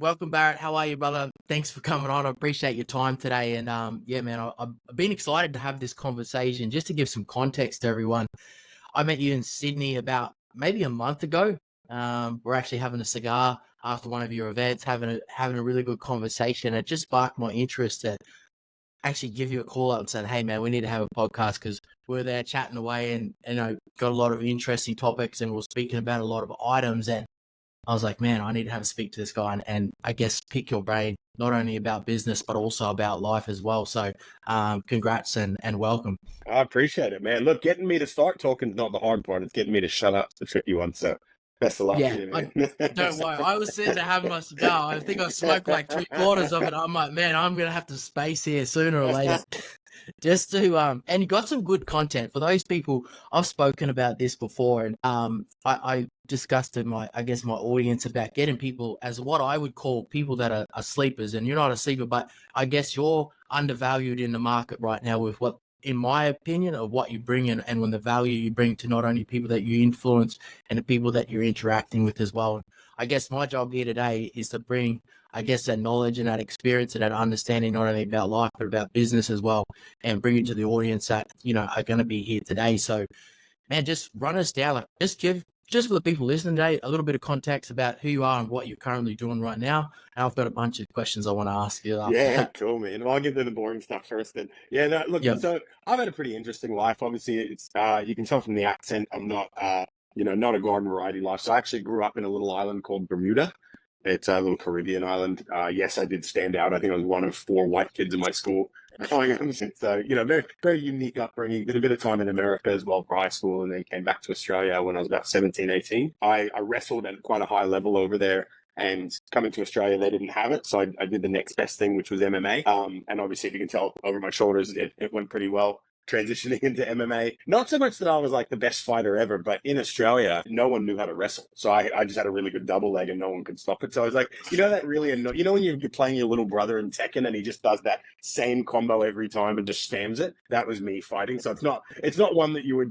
welcome, Barratt. How are you, brother? Thanks for coming on. I appreciate your time today. And yeah, man, I've been excited to have this conversation. Just to give some context to everyone, I met you in Sydney about maybe a month ago. We're actually having a cigar after one of your events, having a really good conversation. It just sparked my interest to actually give you a call out and said, hey, man, we need to have a podcast because we're there chatting away and got a lot of interesting topics and we're speaking about a lot of items. And I was like, man, I need to have a speak to this guy and I guess pick your brain, not only about business, but also about life as well. So congrats and welcome. I appreciate it, man. Look, getting me to start talking is not the hard part. It's getting me to shut up the tricky one. So best of luck Yeah, to you, man. don't worry. I was sitting there having my cigar. I think I smoked like 3/4 of it. I'm like, man, I'm going to have to space here sooner or later. Just to and you got some good content for those people. I've spoken about this before, and I discussed to my audience about getting people as what I would call people that are sleepers. And you're not a sleeper, but I guess you're undervalued in the market right now with what, in my opinion, of what you bring in and when the value you bring to not only people that you influence and the people that you're interacting with as well. I guess my job here today is to bring, I guess, that knowledge and that experience and that understanding not only about life but about business as well, and bring it to the audience that are going to be here today. So, man, just run us down. Like, just for the people listening today, a little bit of context about who you are and what you're currently doing right now. And I've got a bunch of questions I want to ask you. Yeah, cool, man. Well, I'll get to the boring stuff first then. Yeah, no, look, Yep. so I've had a pretty interesting life. Obviously, it's you can tell from the accent, I'm not not a garden variety life. So I actually grew up in a little island called Bermuda. It's a little Caribbean island. Yes, I did stand out. I think I was one of 4 white kids in my school. So, very, very unique upbringing. Did a bit of time in America as well for high school, and then came back to Australia when I was about 17, 18. I wrestled at quite a high level over there. And coming to Australia, they didn't have it. So I did the next best thing, which was MMA. And obviously, if you can tell over my shoulders, it went pretty well transitioning into MMA. Not so much that I was like the best fighter ever, but in Australia, no one knew how to wrestle. So I just had a really good double leg and no one could stop it. So I was like, that really when you're playing your little brother in Tekken and he just does that same combo every time and just spams it? That was me fighting. So it's not one that you would,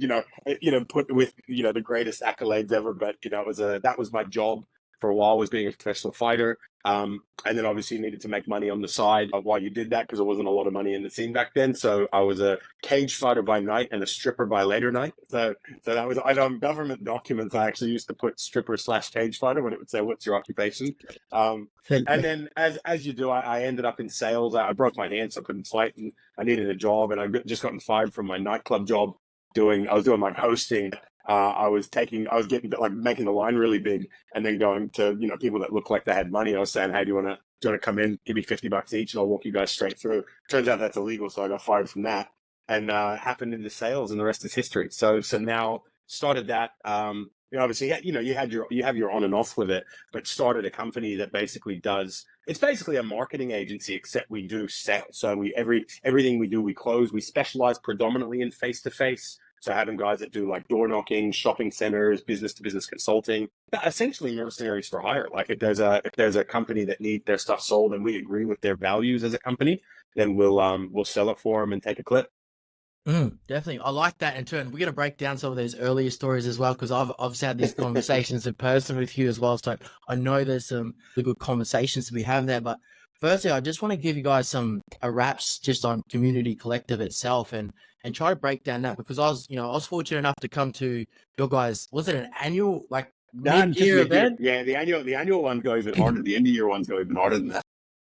put with, the greatest accolades ever, but, that was my job for a while, was being a professional fighter. And then obviously you needed to make money on the side while you did that because there wasn't a lot of money in the scene back then. So I was a cage fighter by night and a stripper by later night. So that was, government documents, I actually used to put stripper/cage fighter when it would say, what's your occupation? And then as you do, I ended up in sales. I broke my hand, so I couldn't fight, and I needed a job, and I just gotten fired from my nightclub job. I was doing like hosting. I was getting like making the line really big and then going to, people that looked like they had money. I was saying, hey, do you want to come in, give me $50 each and I'll walk you guys straight through. Turns out that's illegal. So I got fired from that and happened into sales, and the rest is history. So now started that, obviously, you have your on and off with it, but started a company that basically it's basically a marketing agency, except we do sales. So everything we do, we close. We specialize predominantly in face-to-face. So having guys that do like door knocking, shopping centers, business to business consulting, essentially mercenaries for hire. Like if there's a company that need their stuff sold and we agree with their values as a company, then we'll sell it for them and take a clip. Definitely. I like that in turn. We're going to break down some of those earlier stories as well, because I've had these conversations in person with you as well. So I know there's some good conversations to be having there. But firstly, I just want to give you guys a wraps just on Community Collective itself and try to break down that, because I was fortunate enough to come to your guys. Was it an annual mid-year event? Yeah, the annual one goes even harder. The end of year ones go even harder than that.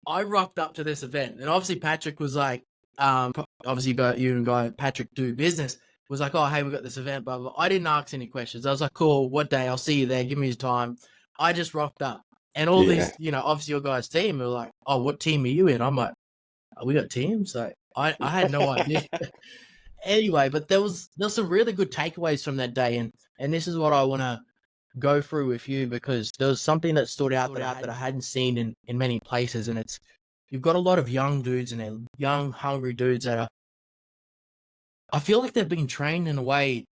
I rocked up to this event, and obviously Patrick was like, obviously you and Patrick do business, was like, oh, hey, we got this event, blah, blah. I didn't ask any questions. I was like, cool, what day? I'll see you there. Give me your time. I just rocked up. And all these, obviously your guys' team were like, oh, what team are you in? I'm like, oh, we got teams? Like, I had no idea. Anyway, but there was some really good takeaways from that day. And this is what I want to go through with you, because there was something that stood out that I hadn't seen in many places. And it's, you've got a lot of young dudes and they're young, hungry dudes that I feel like they've been trained in a way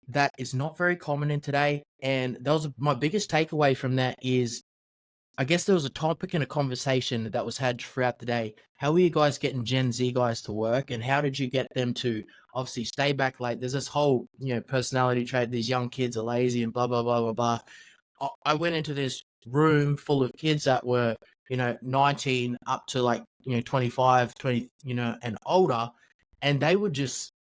that is not very common in today. And that was my biggest takeaway from that is, I guess there was a topic in a conversation that was had throughout the day. How are you guys getting Gen Z guys to work, and how did you get them to obviously stay back late? There's this whole, personality trait. These young kids are lazy and blah, blah, blah, blah, blah. I went into this room full of kids that were, 19 up to like, 25, 20, and older, and they were just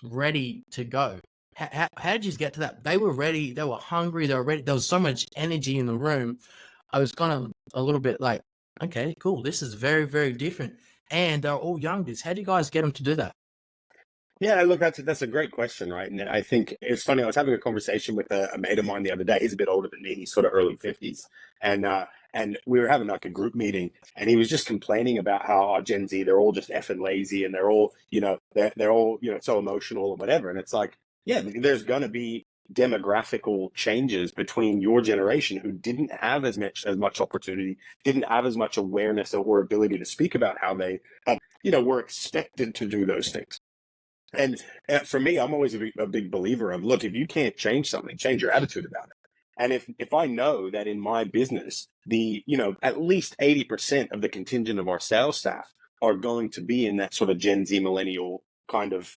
ready to go. How did you get to that? They were ready. They were hungry. They were ready. There was so much energy in the room. I was kind of a little bit like, okay, cool. This is very, very different. And they're all youngsters. How do you guys get them to do that? Yeah, look, that's a great question, right? And I think it's funny. I was having a conversation with a mate of mine the other day. He's a bit older than me. He's sort of early 50s, and we were having like a group meeting, and he was just complaining about how Gen Z, they're all just effing lazy, and they're all they're all so emotional or whatever. And it's like, yeah, there's gonna be demographical changes between your generation who didn't have as much opportunity, didn't have as much awareness or ability to speak about how they were expected to do those things. And for me, I'm always a big believer of, look, if you can't change something, change your attitude about it. And if I know that in my business, at least 80% of the contingent of our sales staff are going to be in that sort of Gen Z millennial kind of,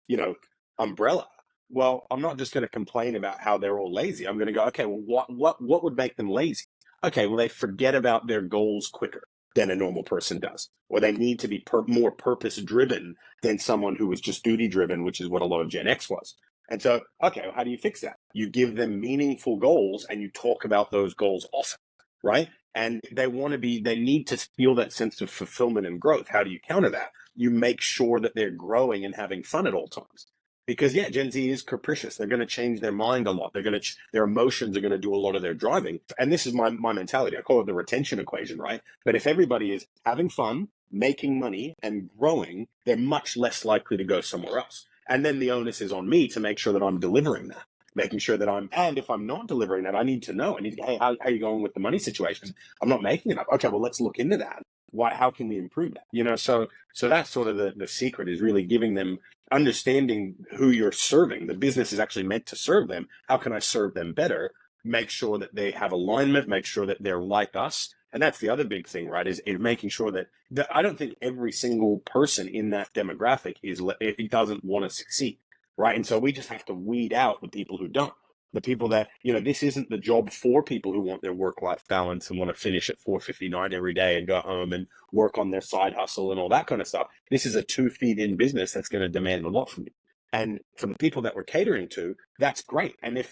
umbrella. Well, I'm not just going to complain about how they're all lazy. I'm going to go, okay, well, what would make them lazy? Okay, well, they forget about their goals quicker than a normal person does, or they need to be more purpose driven than someone who was just duty driven, which is what a lot of Gen X was. And so, okay, well, how do you fix that? You give them meaningful goals and you talk about those goals often, right? And they need to feel that sense of fulfillment and growth. How do you counter that? You make sure that they're growing and having fun at all times. Because yeah, Gen Z is capricious. They're going to change their mind a lot. Their emotions are going to do a lot of their driving. And this is my mentality. I call it the retention equation, right? But if everybody is having fun, making money, and growing, they're much less likely to go somewhere else. And then the onus is on me to make sure that I'm delivering that, making sure that and if I'm not delivering that, I need to know. Hey, how are you going with the money situation? I'm not making enough. Okay, well, let's look into that. How can we improve that? So that's sort of the secret, is really giving them understanding who you're serving. The business is actually meant to serve them. How can I serve them better? Make sure that they have alignment, make sure that they're like us. And that's the other big thing, right? Is making sure that I don't think every single person in that demographic it doesn't want to succeed, right? And so we just have to weed out the people who don't. The people that, this isn't the job for people who want their work-life balance and want to finish at 4:59 every day and go home and work on their side hustle and all that kind of stuff. This is a 2 feet in business that's going to demand a lot from you. And for the people that we're catering to, that's great. And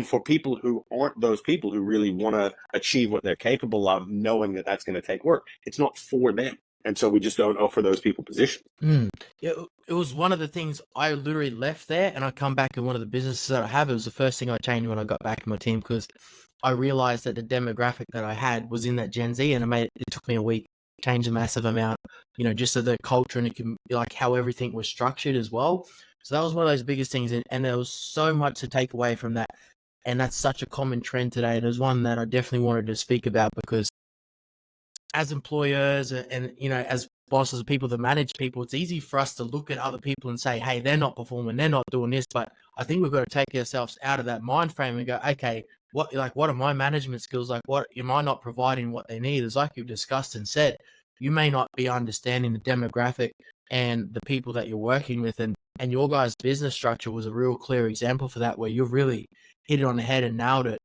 for people who aren't those people who really want to achieve what they're capable of, knowing that that's going to take work, it's not for them. And so we just don't offer those people positions. Yeah, it was one of the things I literally left there, and I come back in one of the businesses that I have. It was the first thing I changed when I got back in my team, because I realized that the demographic that I had was in that Gen Z, and it took me a week to change a massive amount, just so the culture and like how everything was structured as well. So that was one of those biggest things, and there was so much to take away from that. And that's such a common trend today. And it was one that I definitely wanted to speak about, because as employers and as bosses, people that manage people, it's easy for us to look at other people and say, hey, they're not performing, they're not doing this. But I think we've got to take ourselves out of that mind frame and go, okay, what are my management skills? Like, what am I not providing what they need? It's like you've discussed and said, you may not be understanding the demographic and the people that you're working with, and your guys' business structure was a real clear example for that, where you've really hit it on the head and nailed it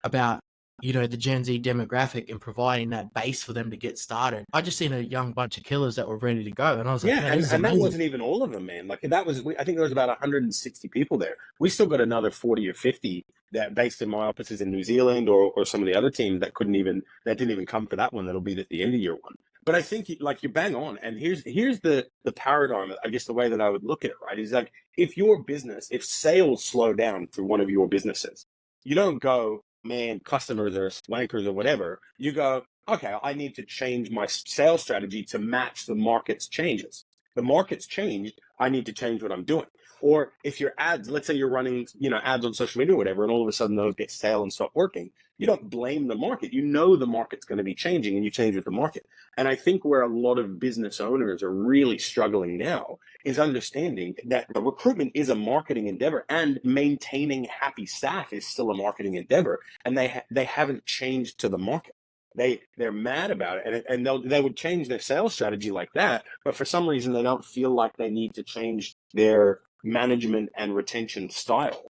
about the Gen Z demographic and providing that base for them to get started. I just seen a young bunch of killers that were ready to go, and I was like, yeah, and that wasn't even all of them, man. Like I think there was about 160 people there. We still got another 40 or 50 that based in my offices in New Zealand or some of the other teams that didn't even come for that one. That'll be at the end of year one. But I think like you're bang on. And here's the paradigm. I guess the way that I would look at it, right, is like if sales slow down through one of your businesses, you don't go, man, customers are slankers or whatever. You go, okay, I need to change my sales strategy to match the market's changes. The market's changed. I need to change what I'm doing. Or if your ads, let's say you're running, ads on social media or whatever, and all of a sudden those get stale and stop working, you don't blame the market. You know the market's going to be changing, and you change with the market. And I think where a lot of business owners are really struggling now is understanding that recruitment is a marketing endeavor, and maintaining happy staff is still a marketing endeavor, and they haven't changed to the market. They're mad about it, and they would change their sales strategy like that, but for some reason they don't feel like they need to change their management and retention style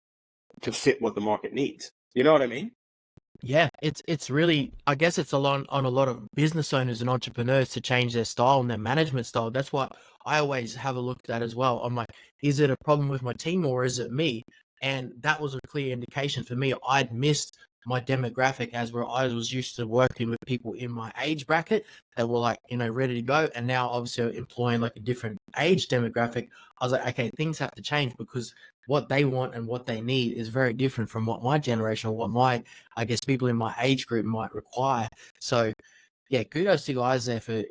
to fit what the market needs. You know what I mean? Yeah, it's really, I guess it's a lot on a lot of business owners and entrepreneurs to change their style and their management style. That's what I always have a look at as well. I'm like, is it a problem with my team or is it me? And that was a clear indication for me. I'd missed my demographic as where I was used to working with people in my age bracket that were like, ready to go. And now obviously employing like a different age demographic. I was like, okay, things have to change because what they want and what they need is very different from what my generation or what my, I guess, people in my age group might require. So yeah, kudos to you guys there for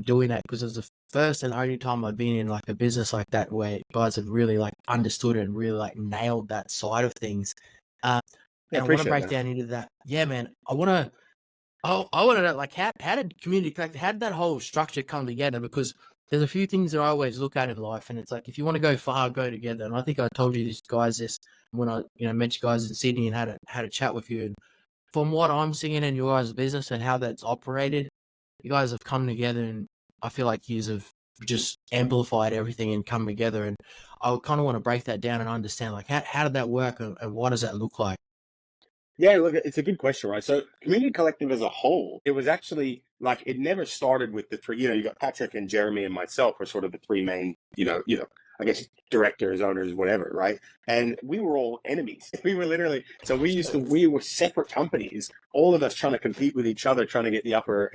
doing that, because it was the first and only time I've been in like a business like that where guys have really like understood and really like nailed that side of things. Uh, I and I want to appreciate break that. down into that. Yeah, man. I want to know, like, how did community collect, how did that whole structure come together? Because there's a few things that I always look at in life, and it's like, if you want to go far, go together. And I think I told you this guys this when I met you guys in Sydney and had a chat with you. And from what I'm seeing in your guys' business and how that's operated, you guys have come together, and I feel like you have just amplified everything and come together. And I kind of want to break that down and understand, like, how did that work, and what does that look like? Yeah, look, it's a good question, right? So, community collective as a whole, it was actually like it never started with the three. You got Patrick and Jeremy and myself were sort of the three main, I guess directors, owners, whatever, right? And we were all enemies. We were literally so we were separate companies, all of us trying to compete with each other, trying to get the upper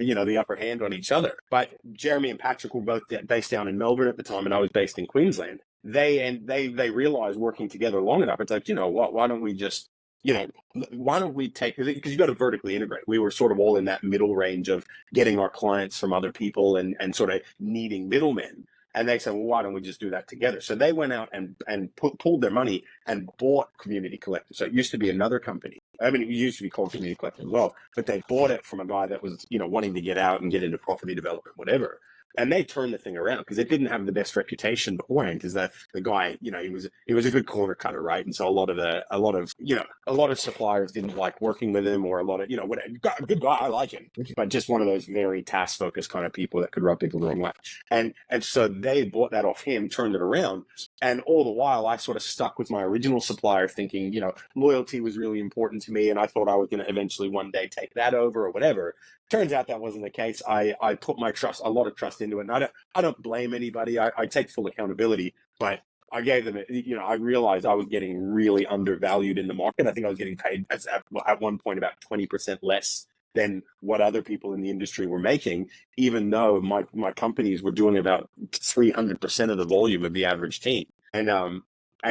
hand on each other. But Jeremy and Patrick were both based down in Melbourne at the time, and I was based in Queensland. They realized working together long enough. It's like, you know what? Why don't we just you know, why don't we take, because you got to vertically integrate. We were sort of all in that middle range of getting our clients from other people and sort of needing middlemen. And they said, well, why don't we just do that together? So they went out and pulled their money and bought Community Collective. So it used to be another company. I mean, it used to be called Community Collective as well, but they bought it from a guy that was, wanting to get out and get into property development, whatever. And they turned the thing around because it didn't have the best reputation beforehand. Because the guy, he was a good corner cutter, right? And so a lot of suppliers didn't like working with him, or a lot of whatever. Good guy, I like him, but just one of those very task focused kind of people that could rub people the wrong way. And so they bought that off him, turned it around, and all the while I sort of stuck with my original supplier, thinking loyalty was really important to me, and I thought I was going to eventually one day take that over or whatever. Turns out that wasn't the case. I put a lot of trust into it, and I don't blame anybody. I take full accountability, but I gave them, I realized I was getting really undervalued in the market. I think I was getting paid at one point about 20% less than what other people in the industry were making, even though my companies were doing about 300% of the volume of the average team. And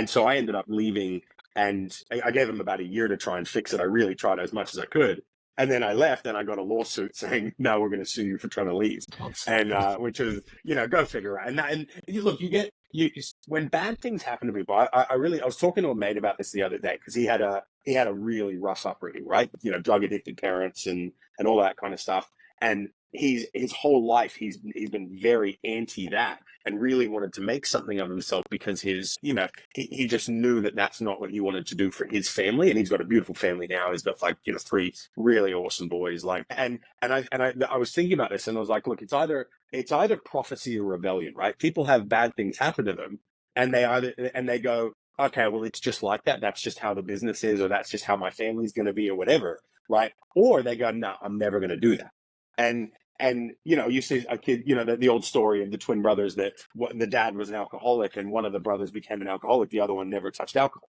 so I ended up leaving, and I gave them about a year to try and fix it. I really tried as much as I could. And then I left, and I got a lawsuit saying, "No, we're going to sue you for trying to leave," and which is, go figure out. And look, when bad things happen to people. I was talking to a mate about this the other day because he had a really rough upbringing, right? Drug addicted parents and all that kind of stuff. And his whole life he's been very anti that, and really wanted to make something of himself because he just knew that that's not what he wanted to do for his family. And he's got a beautiful family now. He's got three really awesome boys. I was thinking about this, and I was like, look, it's either prophecy or rebellion, right? People have bad things happen to them, and they go, okay, well, it's just like that. That's just how the business is, or that's just how my family's going to be, or whatever, right? Or they go, no, I'm never going to do that. And you see a kid, the old story of the twin brothers that the dad was an alcoholic, and one of the brothers became an alcoholic, the other one never touched alcohol.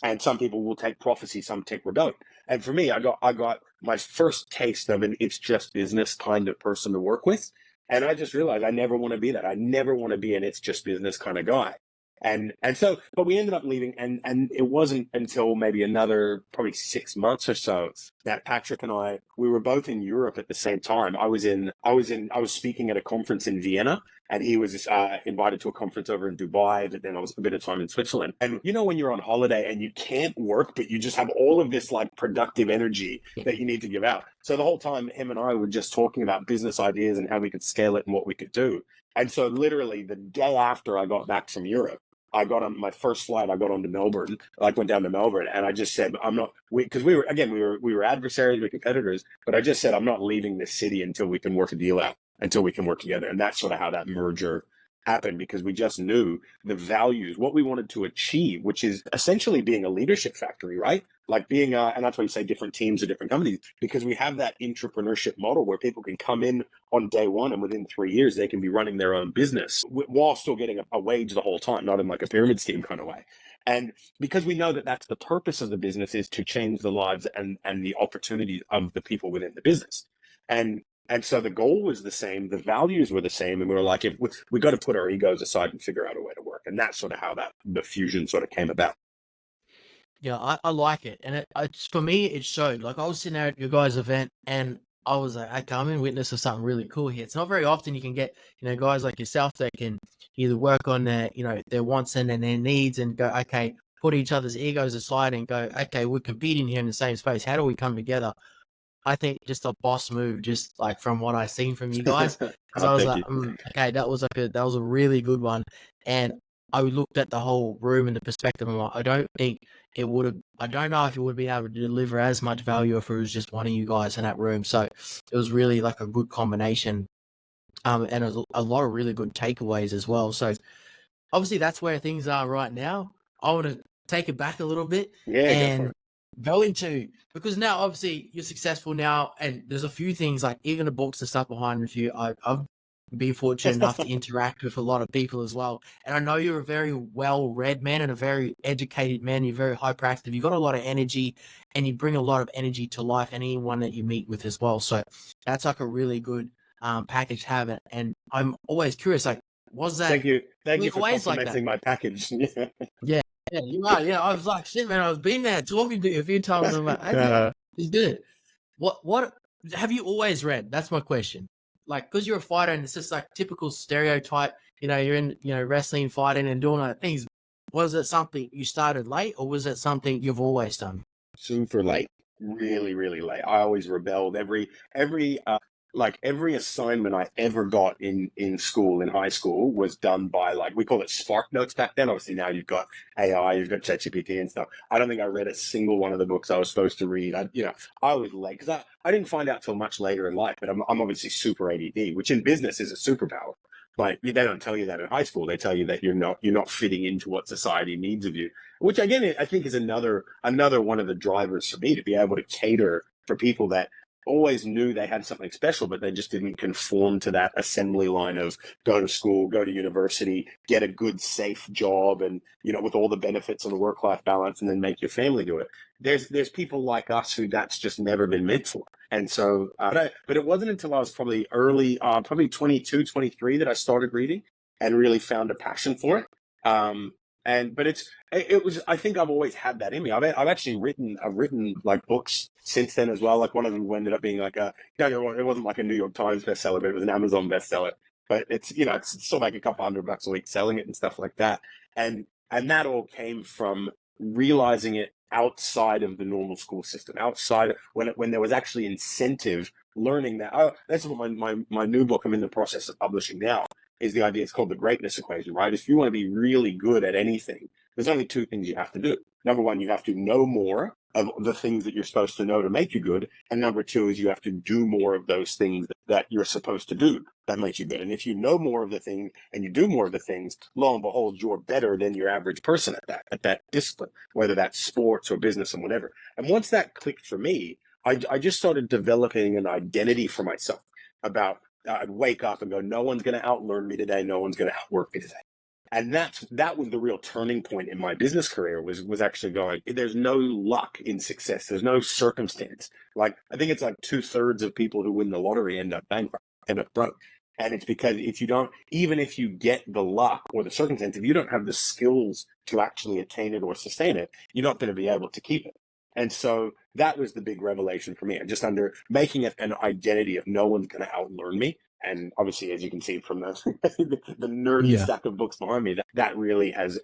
And some people will take prophecy, some take rebellion. And for me, I got my first taste of an it's just business kind of person to work with. And I just realized I never want to be that. I never want to be an it's just business kind of guy. But we ended up leaving, and it wasn't until maybe another probably 6 months or so that Patrick and we were both in Europe at the same time. I was speaking at a conference in Vienna, and he was invited to a conference over in Dubai. But then I was a bit of time in Switzerland. And when you're on holiday and you can't work, but you just have all of this like productive energy that you need to give out. So the whole time, him and I were just talking about business ideas and how we could scale it and what we could do. And so literally the day after I got back from Europe, I got on my first flight. I got on to Melbourne. I went down to Melbourne, and I just said, "I'm not." Because we were adversaries, we were competitors. But I just said, "I'm not leaving this city until we can work a deal out, until we can work together." And that's sort of how that merger happened, because we just knew the values, what we wanted to achieve, which is essentially being a leadership factory, right? like being and that's why you say different teams or different companies, because we have that entrepreneurship model where people can come in on day one and within 3 years they can be running their own business while still getting a wage the whole time, not in like a pyramid scheme kind of way. And because we know that that's the purpose of the business, is to change the lives and the opportunities of the people within the business. And so the goal was the same, the values were the same, and we were like, if we got to put our egos aside and figure out a way to work. And that's sort of how the fusion sort of came about. Yeah, I like it. And for me, it showed. Like, I was sitting there at your guys' event and I was like, okay, I'm in witness of something really cool here. It's not very often you can get, guys like yourself that can either work on their wants and their needs and go, okay, put each other's egos aside and go, okay, we're competing here in the same space. How do we come together? I think just a boss move, just like from what I've seen from you guys, because I was like, okay, that was a really good one. And I looked at the whole room and the perspective. I'm like, I don't think it would have. I don't know if it would be able to deliver as much value if it was just one of you guys in that room. So it was really like a good combination, and a lot of really good takeaways as well. So obviously that's where things are right now. I want to take it back a little bit and go into, because now obviously you're successful now, and there's a few things like even the books and stuff behind with you. I've been fortunate enough to interact with a lot of people as well, and I know you're a very well-read man and a very educated man. You're very hyperactive. You've got a lot of energy, and you bring a lot of energy to life, anyone that you meet with as well. So that's like a really good package to have. And I'm always curious, like, was that? Thank you for always like complimenting my package. Yeah, you are. Yeah, I was like, shit, man. I was being there talking to you a few times. And I'm like, okay, he's good. What have you always read? That's my question. Like, because you're a fighter and it's just like typical stereotype. You're in wrestling, fighting, and doing other things. Was it something you started late, or was it something you've always done? Super late, really, really late. I always rebelled. Every assignment I ever got in school, in high school, was done by, like, we call it Spark Notes back then. Obviously now you've got AI, you've got ChatGPT and stuff. I don't think I read a single one of the books I was supposed to read. I was late because I didn't find out till much later in life, but I'm obviously super ADD, which in business is a superpower. Like, they don't tell you that in high school. They tell you that you're not fitting into what society needs of you, which again, I think is another one of the drivers for me, to be able to cater for people that always knew they had something special, but they just didn't conform to that assembly line of go to school, go to university, get a good, safe job, and with all the benefits of the work-life balance, and then make your family do it. There's people like us who that's just never been meant for. And so, but it wasn't until I was probably early, probably 22, 23, that I started reading and really found a passion for it. But it was, I think I've always had that in me. I've actually written like books since then as well. Like, one of them ended up being like it wasn't like a New York Times bestseller, but it was an Amazon bestseller. But it's still like a couple $100 a week selling it and stuff like that. And that all came from realizing it outside of the normal school system, outside when there was actually incentive, learning that. That's what my new book I'm in the process of publishing now is. The idea, it's called the greatness equation, right? If you want to be really good at anything, there's only two things you have to do. Number one, you have to know more of the things that you're supposed to know to make you good. And number two is you have to do more of those things that you're supposed to do that makes you good. And if you know more of the thing and you do more of the things, lo and behold, you're better than your average person at that discipline, whether that's sports or business or whatever. And once that clicked for me, I just started developing an identity for myself about, I'd wake up and go, no one's going to outlearn me today. No one's going to outwork me today. And that was the real turning point in my business career, was actually going, there's no luck in success. There's no circumstance. Like, I think it's like 2/3 of people who win the lottery end up bankrupt, end up broke. And it's because even if you get the luck or the circumstance, if you don't have the skills to actually attain it or sustain it, you're not going to be able to keep it. And so that was the big revelation for me, and just under making it an identity of no one's going to outlearn me. And obviously, as you can see from the nerdy stack of books behind me, that really has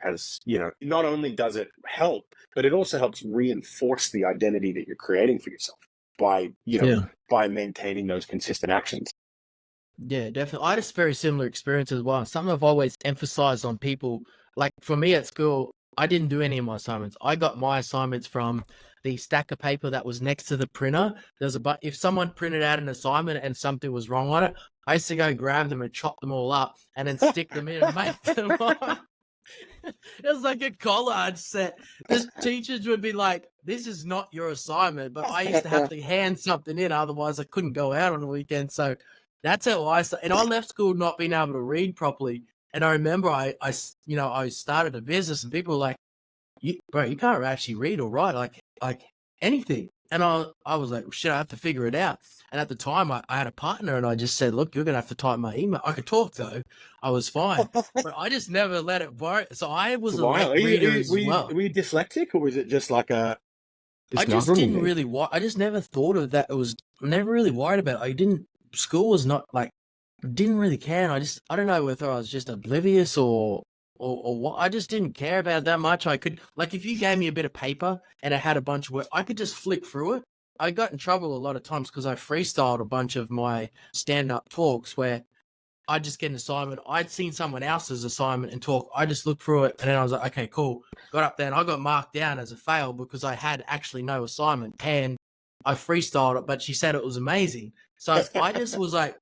not only does it help, but it also helps reinforce the identity that you're creating for yourself by by maintaining those consistent actions. Yeah, definitely. I had a very similar experience as well. Something I've always emphasized on people, like for me at school, I didn't do any of my assignments. I got my assignments from the stack of paper that was next to the printer. If someone printed out an assignment and something was wrong on it, I used to go grab them and chop them all up and then stick them in and make them on. It was like a collage set. The teachers would be like, "This is not your assignment," but I used to have to hand something in, otherwise I couldn't go out on the weekend. So that's how and I left school not being able to read properly. And I remember I started a business, and people were like, bro, you can't actually read or write like anything." And I was like, shit, I have to figure it out. And at the time, I had a partner, and I just said, look, you're gonna have to type my email. I could talk though, I was fine, but I just never let it worry. So I was a Wow. late reader as well. Were you dyslexic, or was it just like a I just didn't really. I just never thought of that. It was never really worried about it. I didn't. School was not like. Didn't really care. And I don't know whether I was just oblivious or what. I just didn't care about it that much. I could, like, if you gave me a bit of paper and it had a bunch of work, I could just flick through it. I got in trouble a lot of times because I freestyled a bunch of my stand-up talks where I'd just get an assignment. I'd seen someone else's assignment and talk. I just looked through it, and then I was like, okay, cool. Got up there, and I got marked down as a fail because I had actually no assignment, and I freestyled it, but she said it was amazing. So I just was like,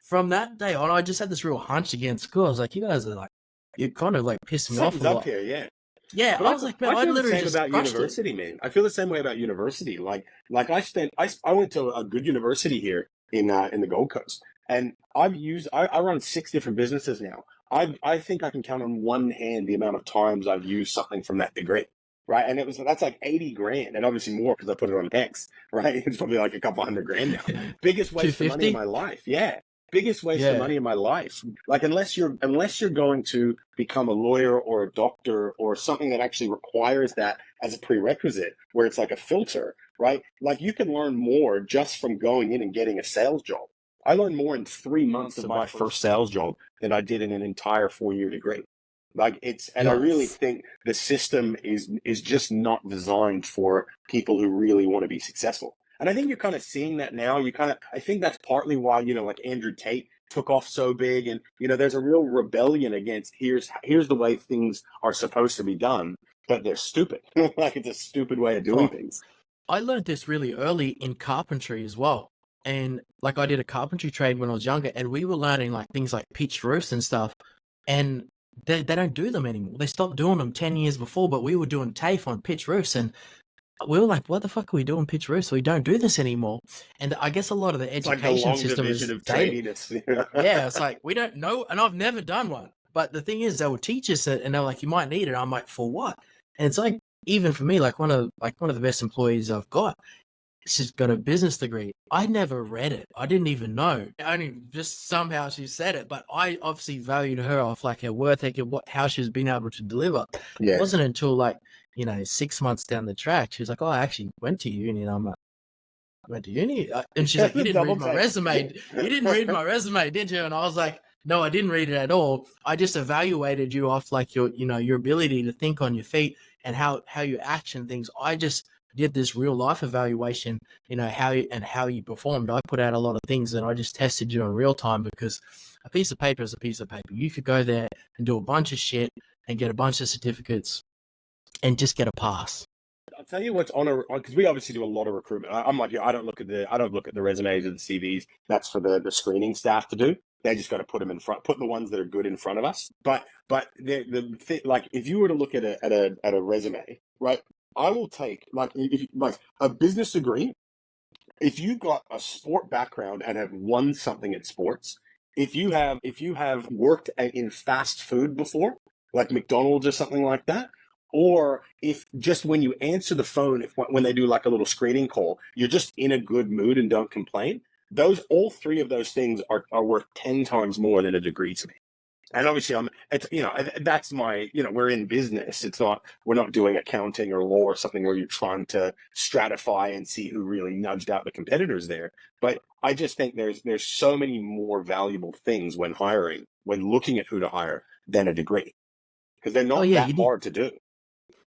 from that day on, I just had this real hunch against school. I was like, you guys are like, you're kind of like pissing me off a lot. Here, yeah. Yeah, But I was like, man, I feel the literally same just about crushed university, man. I feel the same way about university. Like I went to a good university here in the Gold Coast, and I run 6 different businesses now. I think I can count on one hand the amount of times I've used something from that degree, right? And that's like 80 grand, and obviously more because I put it on X, right? It's probably like a couple $100,000 now. Biggest waste of money in my life, yeah. Biggest waste of money in my life. Like unless you're going to become a lawyer or a doctor or something that actually requires that as a prerequisite, where it's like a filter, right? Like you can learn more just from going in and getting a sales job. I learned more in 3 months of my first sales job than I did in an entire 4-year degree. Like I really think the system is just not designed for people who really want to be successful. And I think you're kind of seeing that now. I think that's partly why, like Andrew Tate took off so big, and, there's a real rebellion against here's the way things are supposed to be done, but they're stupid. Like it's a stupid way of doing things. I learned this really early in carpentry as well. And like I did a carpentry trade when I was younger, and we were learning like things like pitched roofs and stuff. And they don't do them anymore. They stopped doing them 10 years before, but we were doing TAFE on pitched roofs, and we were like, what the fuck are we doing pitch roofs? We don't do this anymore. And I guess a lot of the education system is dated. Yeah, it's like, we don't know. And I've never done one. But the thing is, they will teach us it, and they're like, you might need it. I'm like, for what? And it's like, even for me, like one of the best employees I've got, she's got a business degree. I never read it. I didn't even know. Only just somehow she said it. But I obviously valued her off like her work ethic, how she's been able to deliver. Yeah. It wasn't until like, 6 months down the track, she was like, oh, I actually went to uni. And I'm like, I went to uni? And she's like, you didn't read my resume. You didn't read my resume, did you? And I was like, no, I didn't read it at all. I just evaluated you off like your ability to think on your feet and how you action things. I just did this real life evaluation, how you performed. I put out a lot of things, and I just tested you in real time, because a piece of paper is a piece of paper. You could go there and do a bunch of shit and get a bunch of certificates and just get a pass. I'll tell you what's because we obviously do a lot of recruitment. I'm like you. I don't look at the resumes or the CVs. That's for the screening staff to do. They just got to put the ones that are good in front of us. But like if you were to look at a resume, right? I will take like a business degree. If you got a sport background and have won something at sports, if you have worked in fast food before, like McDonald's or something like that. Or if just when you answer the phone, when they do like a little screening call, you're just in a good mood and don't complain. All 3 of those things are worth 10 times more than a degree to me. And obviously, that's my, we're in business. We're not doing accounting or law or something where you're trying to stratify and see who really nudged out the competitors there. But I just think there's so many more valuable things when looking at who to hire than a degree, because they're not that hard to do.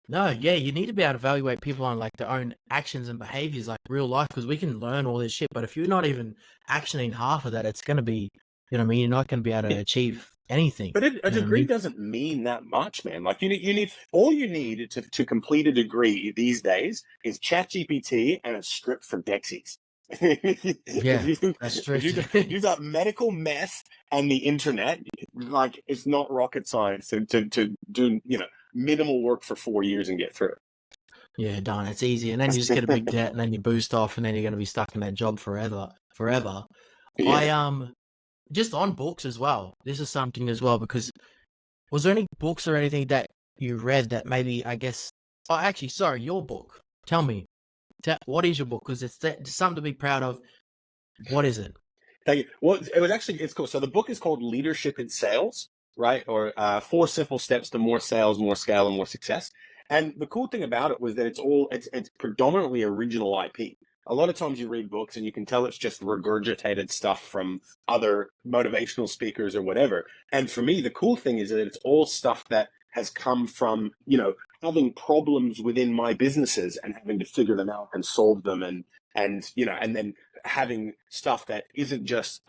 No, yeah, you need to be able to evaluate people on like their own actions and behaviors, like real life, because we can learn all this shit. But if you're not even actioning half of that, it's going to be, you're not going to be able to achieve anything. But a degree doesn't mean that much, man. Like you need all you need to complete a degree these days is ChatGPT and a script for Dexies. Yeah, that's true. You've got medical mess and the internet. Like it's not rocket science to do. minimal work for 4 years and get through. Yeah, done. It's easy. And then you just get a big debt and then you boost off and then you're going to be stuck in that job forever. Yeah. Just on books as well. This is something as well, because was there any books or anything that you read that maybe, I guess, oh, actually, sorry, your book. Tell me, what is your book? Because it's something to be proud of. What is it? Thank you. Well, it's cool. So the book is called Leadership in Sales, right? Or 4 Simple Steps to More Sales, More Scale, and More Success. And the cool thing about it was that it's predominantly original IP. A lot of times you read books and you can tell it's just regurgitated stuff from other motivational speakers or whatever. And for me, the cool thing is that it's all stuff that has come from, having problems within my businesses and having to figure them out and solve them and then having stuff that isn't just,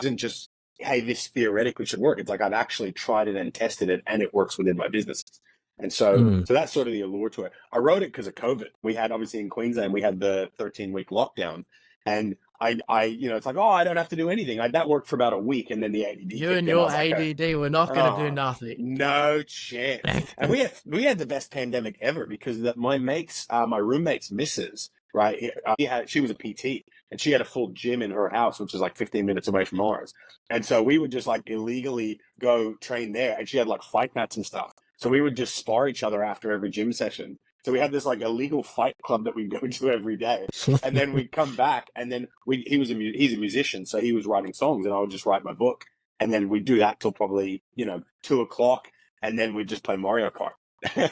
hey, this theoretically should work. It's like I've actually tried it and tested it and it works within my businesses. And so that's sort of the allure to it. I wrote it because of COVID. We had, obviously in Queensland, we had the 13-week lockdown. And I it's like, oh, I don't have to do anything. That worked for about a week, and then the ADD. You and your ADD were not going to do nothing. No chance. And we had the best pandemic ever because my roommate's missus, right? She was a PT, and she had a full gym in her house, which is like 15 minutes away from ours. And so we would just like illegally go train there, and she had like fight mats and stuff. So we would just spar each other after every gym session. So we had this like illegal fight club that we go to every day, and then we'd come back, and then he's a musician, so he was writing songs, and I would just write my book, and then we'd do that till probably 2:00, and then we'd just play Mario Kart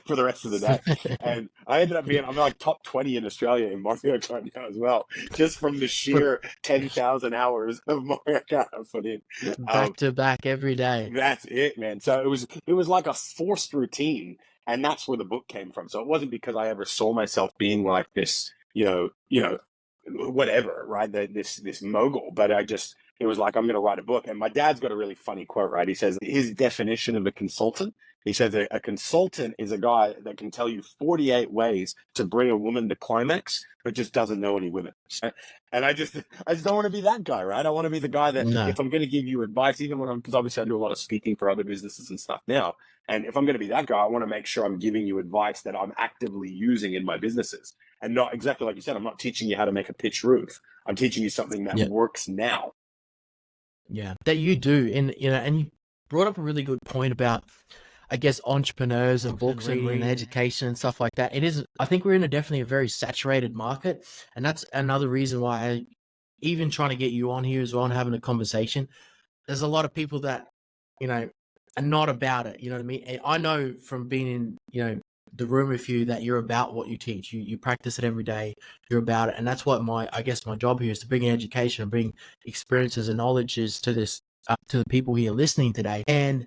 for the rest of the day. And I ended up I'm like top 20 in Australia in Mario Kart now as well, just from the sheer 10,000 hours of Mario Kart I put in. Back to back every day. That's it, man. So it was like a forced routine. And that's where the book came from. So it wasn't because I ever saw myself being like this, whatever, right? This mogul. But it was like, I'm going to write a book. And my dad's got a really funny quote, right? He says his definition of a consultant. He says a consultant is a guy that can tell you 48 ways to bring a woman to climax, but just doesn't know any women. And I just don't want to be that guy, right? I want to be the guy that if I'm going to give you advice, even because obviously I do a lot of speaking for other businesses and stuff now. And if I'm going to be that guy, I want to make sure I'm giving you advice that I'm actively using in my businesses, and not exactly like you said. I'm not teaching you how to make a pitch roof. I'm teaching you something that works now. Yeah, that you do. And you brought up a really good point about, I guess, entrepreneurs and books and reading and education and stuff like that. I think we're in definitely a very saturated market. And that's another reason why even trying to get you on here as well and having a conversation, there's a lot of people that, are not about it. You know what I mean? And I know from being in, the room with you that you're about what you teach. You practice it every day. You're about it. And that's what my job here is, to bring education and bring experiences and knowledges to this, to the people here listening today. And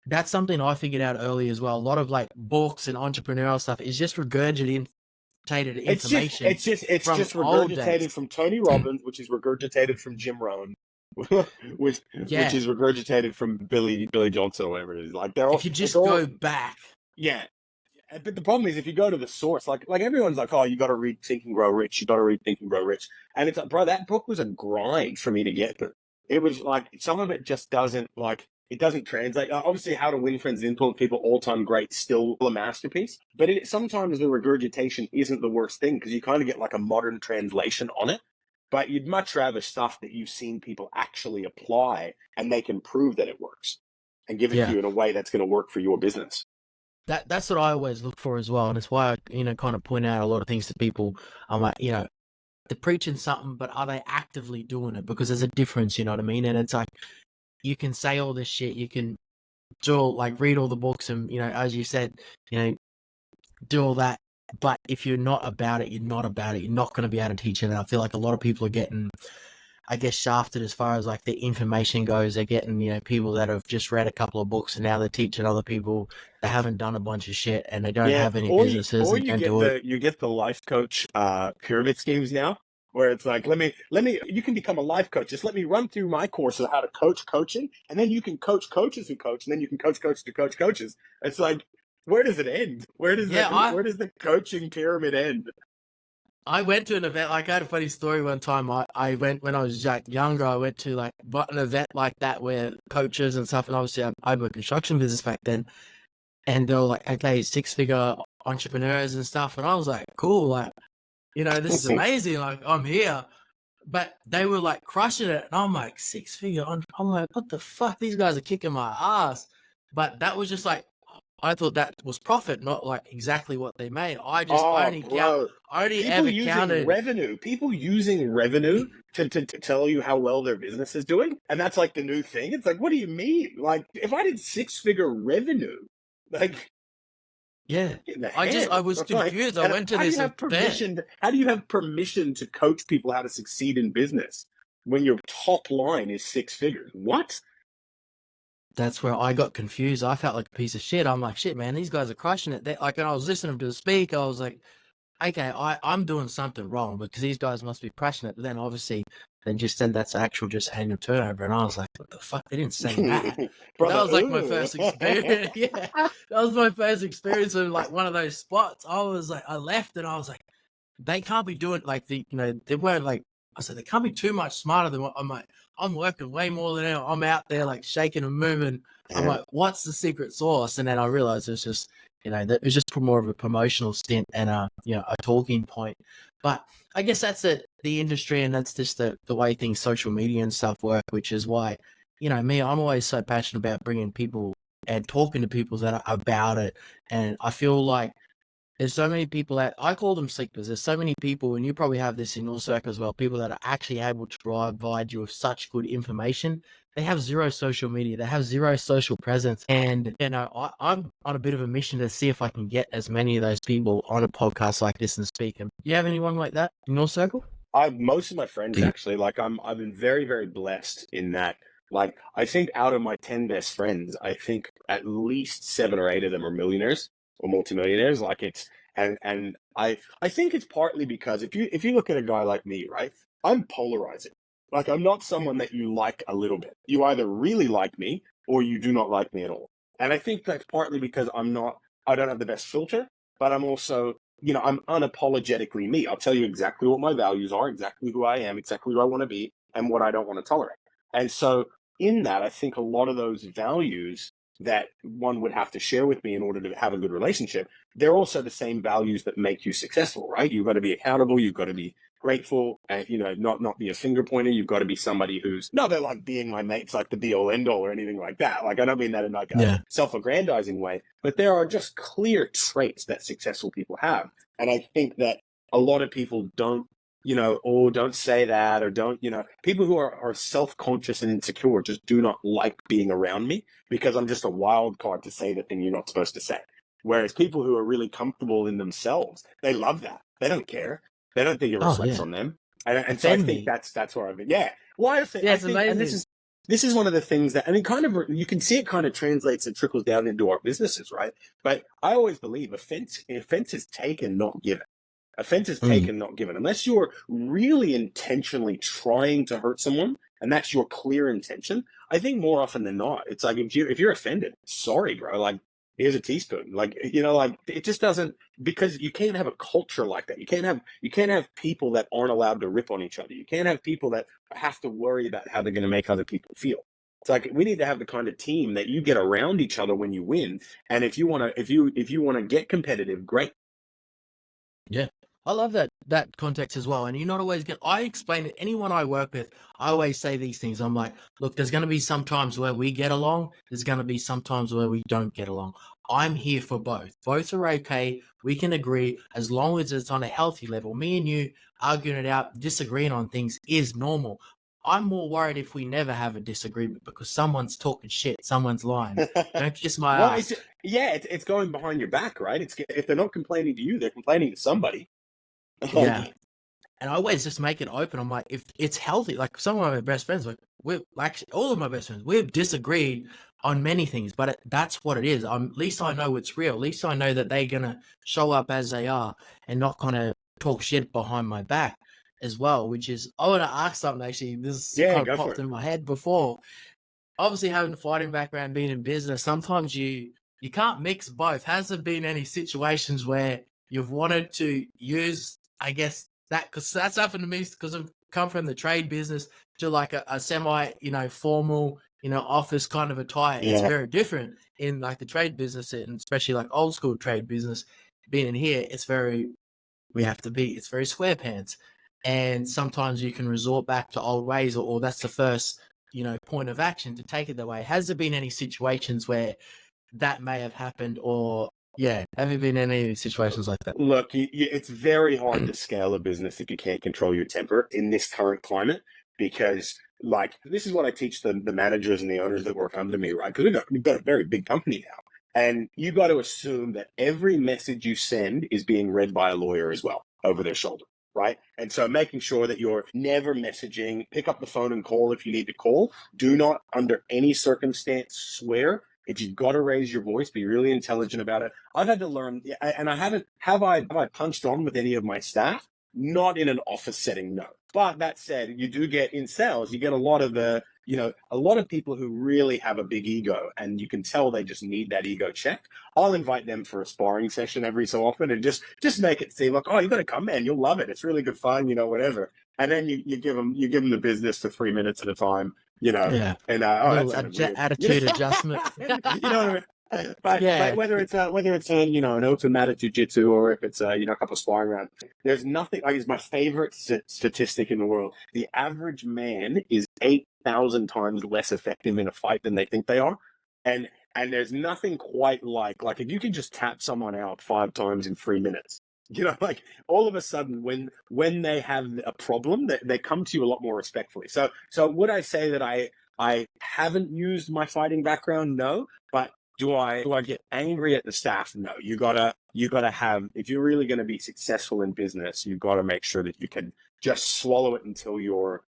that's something I figured out early as well. A lot of like books and entrepreneurial stuff is just regurgitated information. It's just regurgitated from Tony Robbins, which is regurgitated from Jim Rohn, which is regurgitated from Billy Johnson or whatever it is. Like they're all. If you just go back, yeah. But the problem is, if you go to the source, like everyone's like, oh, you got to read Think and Grow Rich. You got to read Think and Grow Rich, and it's like, bro, that book was a grind for me to get through. It was like some of it just doesn't it doesn't translate. Obviously, How to Win Friends and Influence People, all-time great, still a masterpiece. But sometimes the regurgitation isn't the worst thing, because you kind of get like a modern translation on it. But you'd much rather stuff that you've seen people actually apply and they can prove that it works and give it to you in a way that's going to work for your business. That's what I always look for as well. And it's why I, kind of point out a lot of things to people. I'm like, they're preaching something, but are they actively doing it? Because there's a difference, you know what I mean? And it's like, you can say all this shit, you can read all the books and, as you said, do all that. But if you're not about it, you're not about it. You're not going to be able to teach it. And I feel like a lot of people are getting, I guess, shafted as far as like the information goes. They're getting, people that have just read a couple of books and now they're teaching other people that haven't done a bunch of shit and they don't have any businesses and can't do it. You get the life coach pyramid schemes now, where it's like, you can become a life coach. Just let me run through my course of how to coach coaching, and then you can coach coaches who coach, and then you can coach to coach coaches. It's like, where does it end? Where does the coaching pyramid end? I went to an event, I had a funny story one time. I went when I was younger, I went to an event like that where coaches and stuff, and obviously I had a construction business back then. and they were like, okay, 6-figure entrepreneurs and stuff. And I was like, cool, like, this is amazing. Like, I'm here. But they were like crushing it. And I'm like, 6-figure. I'm like, what the fuck? These guys are kicking my ass. But that was just like, I thought that was profit, not like exactly what they made. I Oh, only bro. ever counted. People using revenue to tell you how well their business is doing. And that's like the new thing. It's like, what do you mean? Like, if I did 6-figure revenue, like, Yeah. in the I head, was like, confused. I and went to how do this you have event. how do you have permission to coach people how to succeed in business when your top line is 6 figures? What? That's where I got confused. I felt like a piece of shit. I'm like, shit, man, these guys are crushing it. Like, and I was listening to the speak. I was like, okay, I'm doing something wrong because these guys must be crushing it. But then obviously, they just said that's actual just annual turnover. And I was like, what the fuck? They didn't say that. But that Brother, was like my ooh. first experience. Yeah. That was my first experience in like one of those spots. I was like, I left and I was like, they can't be doing like they weren't like, I said, they can't be too much smarter than what I'm like, I'm working way more than them. I'm out there like shaking and moving. I'm like, what's the secret sauce? And then I realized it's just, that it was just more of a promotional stint and a talking point. But I guess that's the industry, and that's just the way things, social media and stuff work, which is why, me, I'm always so passionate about bringing people and talking to people that are about it. And I feel like there's so many people that I call them sleepers. There's so many people, and you probably have this in your circle as well, people that are actually able to provide you with such good information. They have zero social media. They have zero social presence. And, I'm on a bit of a mission to see if I can get as many of those people on a podcast like this and speak. Do you have anyone like that in your circle? Most of my friends actually, like I've been very, very blessed in that. Like, I think out of my 10 best friends, I think at least 7 or 8 of them are millionaires or multimillionaires. Like, and I think it's partly because if you look at a guy like me, right, I'm polarizing. Like, I'm not someone that you like a little bit. You either really like me or you do not like me at all. And I think that's partly because I don't have the best filter, but I'm also, I'm unapologetically me. I'll tell you exactly what my values are, exactly who I am, exactly who I want to be, and what I don't want to tolerate. And so in that, I think a lot of those values that one would have to share with me in order to have a good relationship, they're also the same values that make you successful, right? You've got to be accountable. You've got to be grateful, and not be a finger pointer. You've got to be somebody who's not that like being my mate's like the be all end all or anything like that. Like, I don't mean that in like a Yeah. self-aggrandizing way, but there are just clear traits that successful people have. And I think that a lot of people don't, or don't say that, or don't, people who are self-conscious and insecure just do not like being around me because I'm just a wild card to say the thing you're not supposed to say. Whereas people who are really comfortable in themselves, they love that. They don't care. They don't think it Oh, reflects yeah. on them. And so I Offend think me. that's where I've been. Yeah. Well, Yeah, I it's think, and amazing. this is one of the things that, and it kind of, you can see it kind of translates and trickles down into our businesses, right? But I always believe offense is taken, not given. Offense is taken, not given. Unless you're really intentionally trying to hurt someone, and that's your clear intention, I think more often than not, it's like if you're offended, sorry, bro. Like, here's a teaspoon. Like, like it just doesn't, because you can't have a culture like that. You can't have people that aren't allowed to rip on each other. You can't have people that have to worry about how they're going to make other people feel. It's like we need to have the kind of team that you get around each other when you win. And if you want to get competitive, great. Yeah. I love that context as well. And you're not always I explain it, anyone I work with, I always say these things. I'm like, look, there's gonna be some times where we get along, there's gonna be some times where we don't get along. I'm here for both. Both are okay. We can agree as long as it's on a healthy level. Me and you arguing it out, disagreeing on things is normal. I'm more worried if we never have a disagreement because someone's talking shit, someone's lying. Don't kiss my Well, ass. it's going behind your back, right? It's if they're not complaining to you, they're complaining to somebody. Yeah. And I always just make it open. I'm like, if it's healthy, like some of my best friends, like we're actually all of my best friends, we've disagreed on many things, but that's what it is. At least I know it's real. At least I know that they're gonna show up as they are and not kind of talk shit behind my back as well. Which is, I want to ask something actually. This Yeah, kind of go for popped it. in my head before. Obviously, having a fighting background, being in business, sometimes you can't mix both. Has there been any situations where you've wanted to use, I guess, that, because that's happened to me because I've come from the trade business to like a semi, formal, office kind of attire. It's Yeah. very different in like the trade business, and especially like old school trade business. Being in here, it's very it's very SquarePants, and sometimes you can resort back to old ways, or that's the first point of action to take it that way. Has there been any situations where that may have happened, or have you been in any situations like that? Look, it's very hard to scale a business if you can't control your temper in this current climate, because like this is what I teach the managers and the owners that work under me, right? Because we've got a very big company now. And you got to assume that every message you send is being read by a lawyer as well over their shoulder, right? And so making sure that you're never messaging, pick up the phone and call if you need to call. Do not, under any circumstance, swear. If you've got to raise your voice, be really intelligent about it. I've had to learn, and I haven't, have I punched on with any of my staff? Not in an office setting, no. But that said, you do get in sales, you get a lot of a lot of people who really have a big ego, and you can tell they just need that ego checked. I'll invite them for a sparring session every so often, and just make it seem like, oh, you got to come, man, you'll love it. It's really good fun, whatever. And then you give them the business for 3 minutes at a time, Yeah, and little that's weird. attitude adjustment. You know what I mean? But Yeah, whether it's an open mat at jiu-jitsu, or if it's a couple of sparring rounds, there's nothing. Like, it's my favorite statistic in the world. The average man is 8,000 times less effective in a fight than they think they are, and there's nothing quite like if you can just tap someone out 5 times in 3 minutes. Like all of a sudden, when they have a problem, they come to you a lot more respectfully. So would I say that I haven't used my fighting background? No, but do I get angry at the staff? No. You gotta have, if you're really gonna be successful in business, you gotta make sure that you can just swallow it until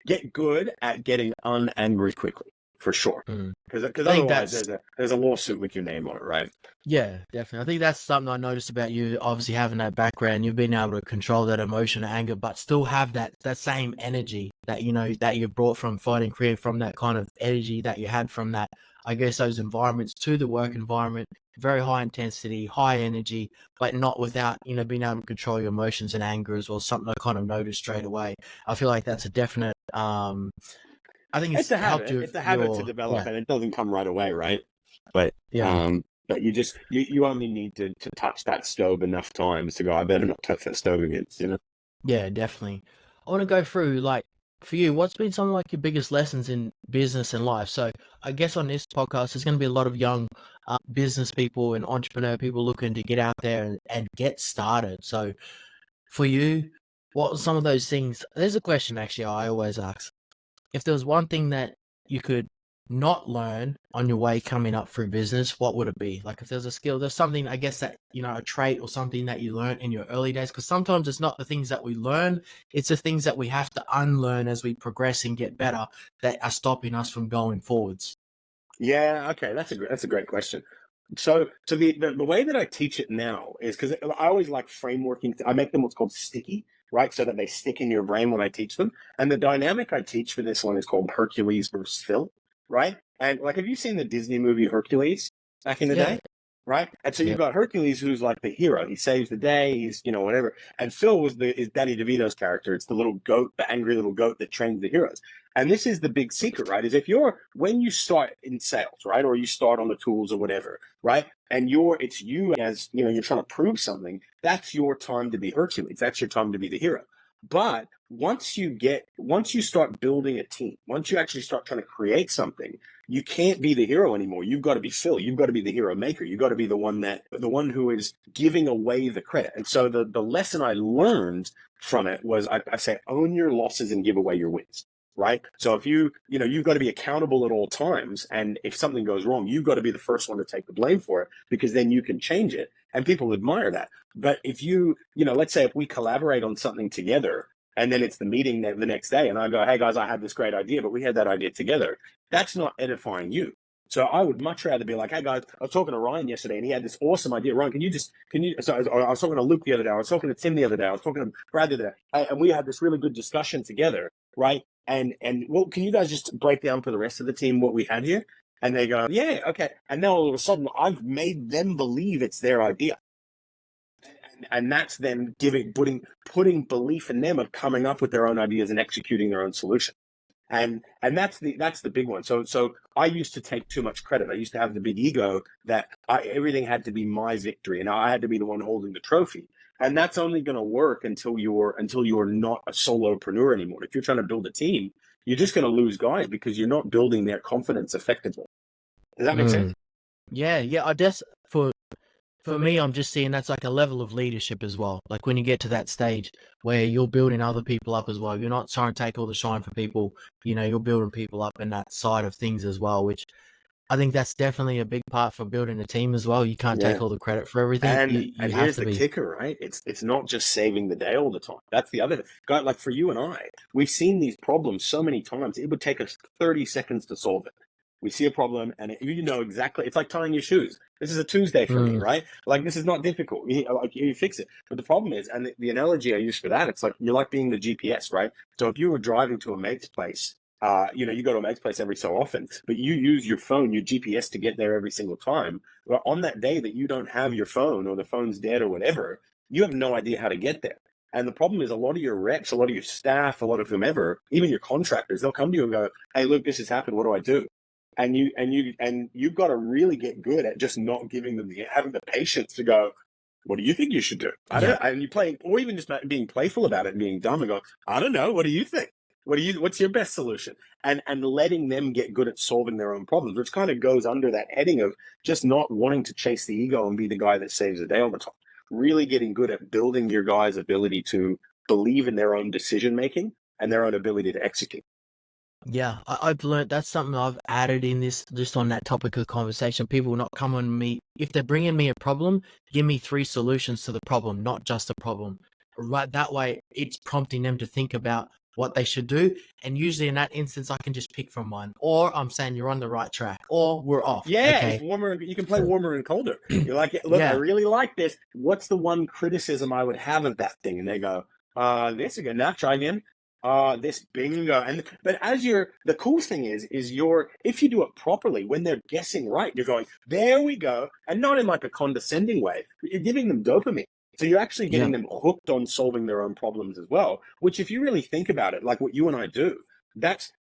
get good at getting unangry quickly, for sure. Because I think otherwise there's a lawsuit with your name on it, right? yeah, definitely. I think that's something I noticed about you. Obviously, having that background, you've been able to control that emotion and anger, but still have that same energy that that you brought from fighting Korea, from that kind of energy that you had from that, I guess, those environments to the work environment. Very high intensity, high energy, but not without being able to control your emotions and anger as well. Something I kind of noticed straight away. I feel like that's a definite. I think it's It's a helped habit. you. It's a habit to develop, and it doesn't come right away, right? But but you just you only need to touch that stove enough times to go, I better not touch that stove again, Yeah, definitely. I want to go through, like, for you, what's been some of like your biggest lessons in business and life? So I guess on this podcast, there's going to be a lot of young business people and entrepreneur people looking to get out there and get started. So for you, what are some of those things? There's a question actually I always ask. If there was one thing that you could not learn on your way coming up through business, what would it be? Like, if there's a skill, there's something, I guess, that, a trait or something that you learned in your early days, because sometimes it's not the things that we learn, it's the things that we have to unlearn as we progress and get better that are stopping us from going forwards. Yeah, okay, that's a great question. So the way that I teach it now is, because I always like frameworking. I make them what's called sticky, right? So that they stick in your brain when I teach them. And the dynamic I teach for this one is called Hercules versus Phil, right? And like, have you seen the Disney movie Hercules back in the Yeah. day? Right? And so Yeah. you've got Hercules, who's like the hero. He saves the day. He's, whatever. And Phil is Danny DeVito's character. It's the little goat, the angry little goat that trains the heroes. And this is the big secret, right? Is when you start in sales, right? Or you start on the tools or whatever, right? And it's you as, you're trying to prove something. That's your time to be Hercules. That's your time to be the hero. But once you start building a team, once you actually start trying to create something, you can't be the hero anymore. You've got to be Phil. You've got to be the hero maker. You've got to be the one who is giving away the credit. And so the lesson I learned from it was, I say, own your losses and give away your wins. Right? So if you've got to be accountable at all times. And if something goes wrong, you've got to be the first one to take the blame for it, because then you can change it and people admire that. But if let's say if we collaborate on something together and then it's the meeting the next day and I go, hey guys, I have this great idea, but we had that idea together. That's not edifying you. So I would much rather be like, hey guys, I was talking to Ryan yesterday and he had this awesome idea. Ryan, so I was talking to Luke the other day. I was talking to Tim the other day. I was talking to Brad the other day. And we had this really good discussion together, right? And well, can you guys just break down for the rest of the team what we had here? And they go, yeah, okay. And now all of a sudden I've made them believe it's their idea. And that's them putting belief in them of coming up with their own ideas and executing their own solution. And that's the big one. So I used to take too much credit. I used to have the big ego that everything had to be my victory, and I had to be the one holding the trophy. And that's only going to work until you're not a solopreneur anymore. If you're trying to build a team, you're just going to lose guys because you're not building their confidence effectively. Does that make sense? Yeah. I guess for me, I'm just seeing that's like a level of leadership as well. Like when you get to that stage where you're building other people up as well, you're not trying to take all the shine for people. You're building people up in that side of things as well, which I think that's definitely a big part for building a team as well. You can't Yeah. take all the credit for everything. You And have here's to the be. kicker, right? It's not just saving the day all the time. That's the other guy. Like for you and I, we've seen these problems so many times. It would take us 30 seconds to solve it. We see a problem, and you know exactly. It's like tying your shoes. This is a Tuesday for me, right? Like this is not difficult. You fix it. But the problem is, and the analogy I use for that, it's like you're like being the GPS, right? So if you were driving to a mate's place, you go to a mate's place every so often, but you use your phone, your GPS to get there every single time. Well, on that day that you don't have your phone or the phone's dead or whatever, you have no idea how to get there. And the problem is a lot of your reps, a lot of your staff, a lot of whomever, even your contractors, they'll come to you and go, "Hey, look, this has happened. What do I do?" And you've got to really get good at just not giving them having the patience to go, "What do you think you should do?" I don't know. And you playing, or even just being playful about it and being dumb and go, "I don't know. What do you think? What's your best solution?" And letting them get good at solving their own problems, which kind of goes under that heading of just not wanting to chase the ego and be the guy that saves the day all the time. Really getting good at building your guys' ability to believe in their own decision making and their own ability to execute. Yeah, I've learned that's something I've added in this, just on that topic of conversation. People will not come on me. If they're bringing me a problem, give me 3 solutions to the problem, not just a problem. Right, that way it's prompting them to think about what they should do. And usually in that instance, I can just pick from one, or I'm saying you're on the right track, or we're off. Yeah, it's Okay. warmer. You can play warmer and colder. You're like, look, I Yeah. really like this. What's the one criticism I would have of that thing? And they go, this again. Now try again. This bingo. But the cool thing is if you do it properly, when they're guessing right, you're going, there we go. And not in like a condescending way, but you're giving them dopamine. So you're actually getting them hooked on solving their own problems as well, which if you really think about it, like what you and I do,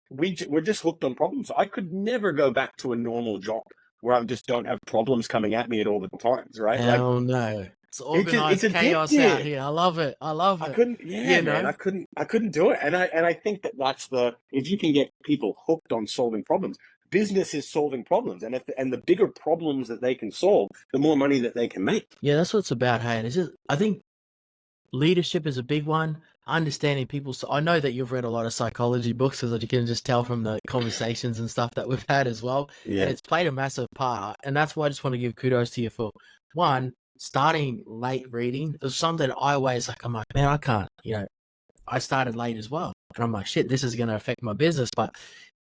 we're just hooked on problems. I could never go back to a normal job where I just don't have problems coming at me at all the times, right? Like Hell no. It's it's organized chaos out addictive. here. I love it. I love I it. couldn't, yeah, man, I couldn't do it. And I think that's if you can get people hooked on solving problems, business is solving problems, and the bigger problems that they can solve, the more money that they can make. Yeah, that's what it's about. Hey, and it's just, I think leadership is a big one. Understanding people. So I know that you've read a lot of psychology books, as you can just tell from the conversations and stuff that we've had as well. Yeah. And it's played a massive part. And that's why I just want to give kudos to you for, one, starting late reading. It was something that I always I'm like, man, I can't, I started late as well. And I'm like, shit, this is going to affect my business. But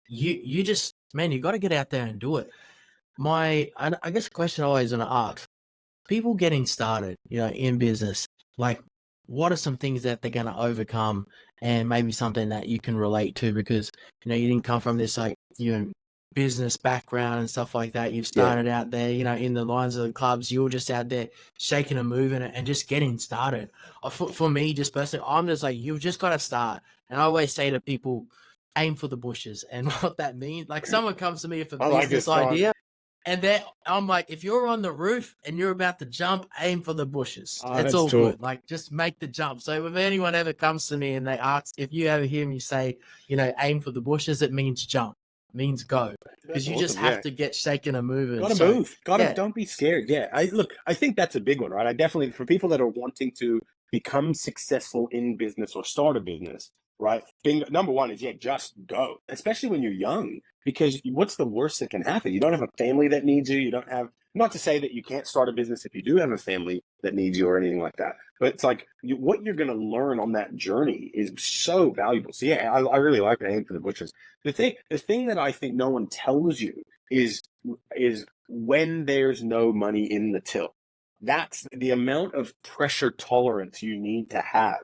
you just, man, you got to get out there and do it. I guess the question I always want to ask, people getting started, in business, like, what are some things that they're going to overcome, and maybe something that you can relate to, because, you didn't come from this, like, business background and stuff like that. You've started out there, in the lines of the clubs. You were just out there shaking and moving and just getting started. For me, just personally, I'm just like, you've just got to start. And I always say to people, aim for the bushes. And what that means, like, someone comes to me with a business idea, and then I'm like, if you're on the roof and you're about to jump, aim for the bushes. It's all good. Like, just make the jump. So if anyone ever comes to me and they ask, if you ever hear me say, aim for the bushes, it means jump. It means go. Because you just have to get shaking and moving. Gotta move. Don't be scared. Yeah. I think that's a big one, right? I definitely, for people that are wanting to become successful in business or start a business, right? Number one is, just go, especially when you're young, because what's the worst that can happen? You don't have a family that needs you. You don't have, not to say that you can't start a business if you do have a family that needs you or anything like that, but it's like what you're going to learn on that journey is so valuable. So yeah, I really like to aim for the bushes. The thing that I think no one tells you is when there's no money in the till. That's the amount of pressure tolerance you need to have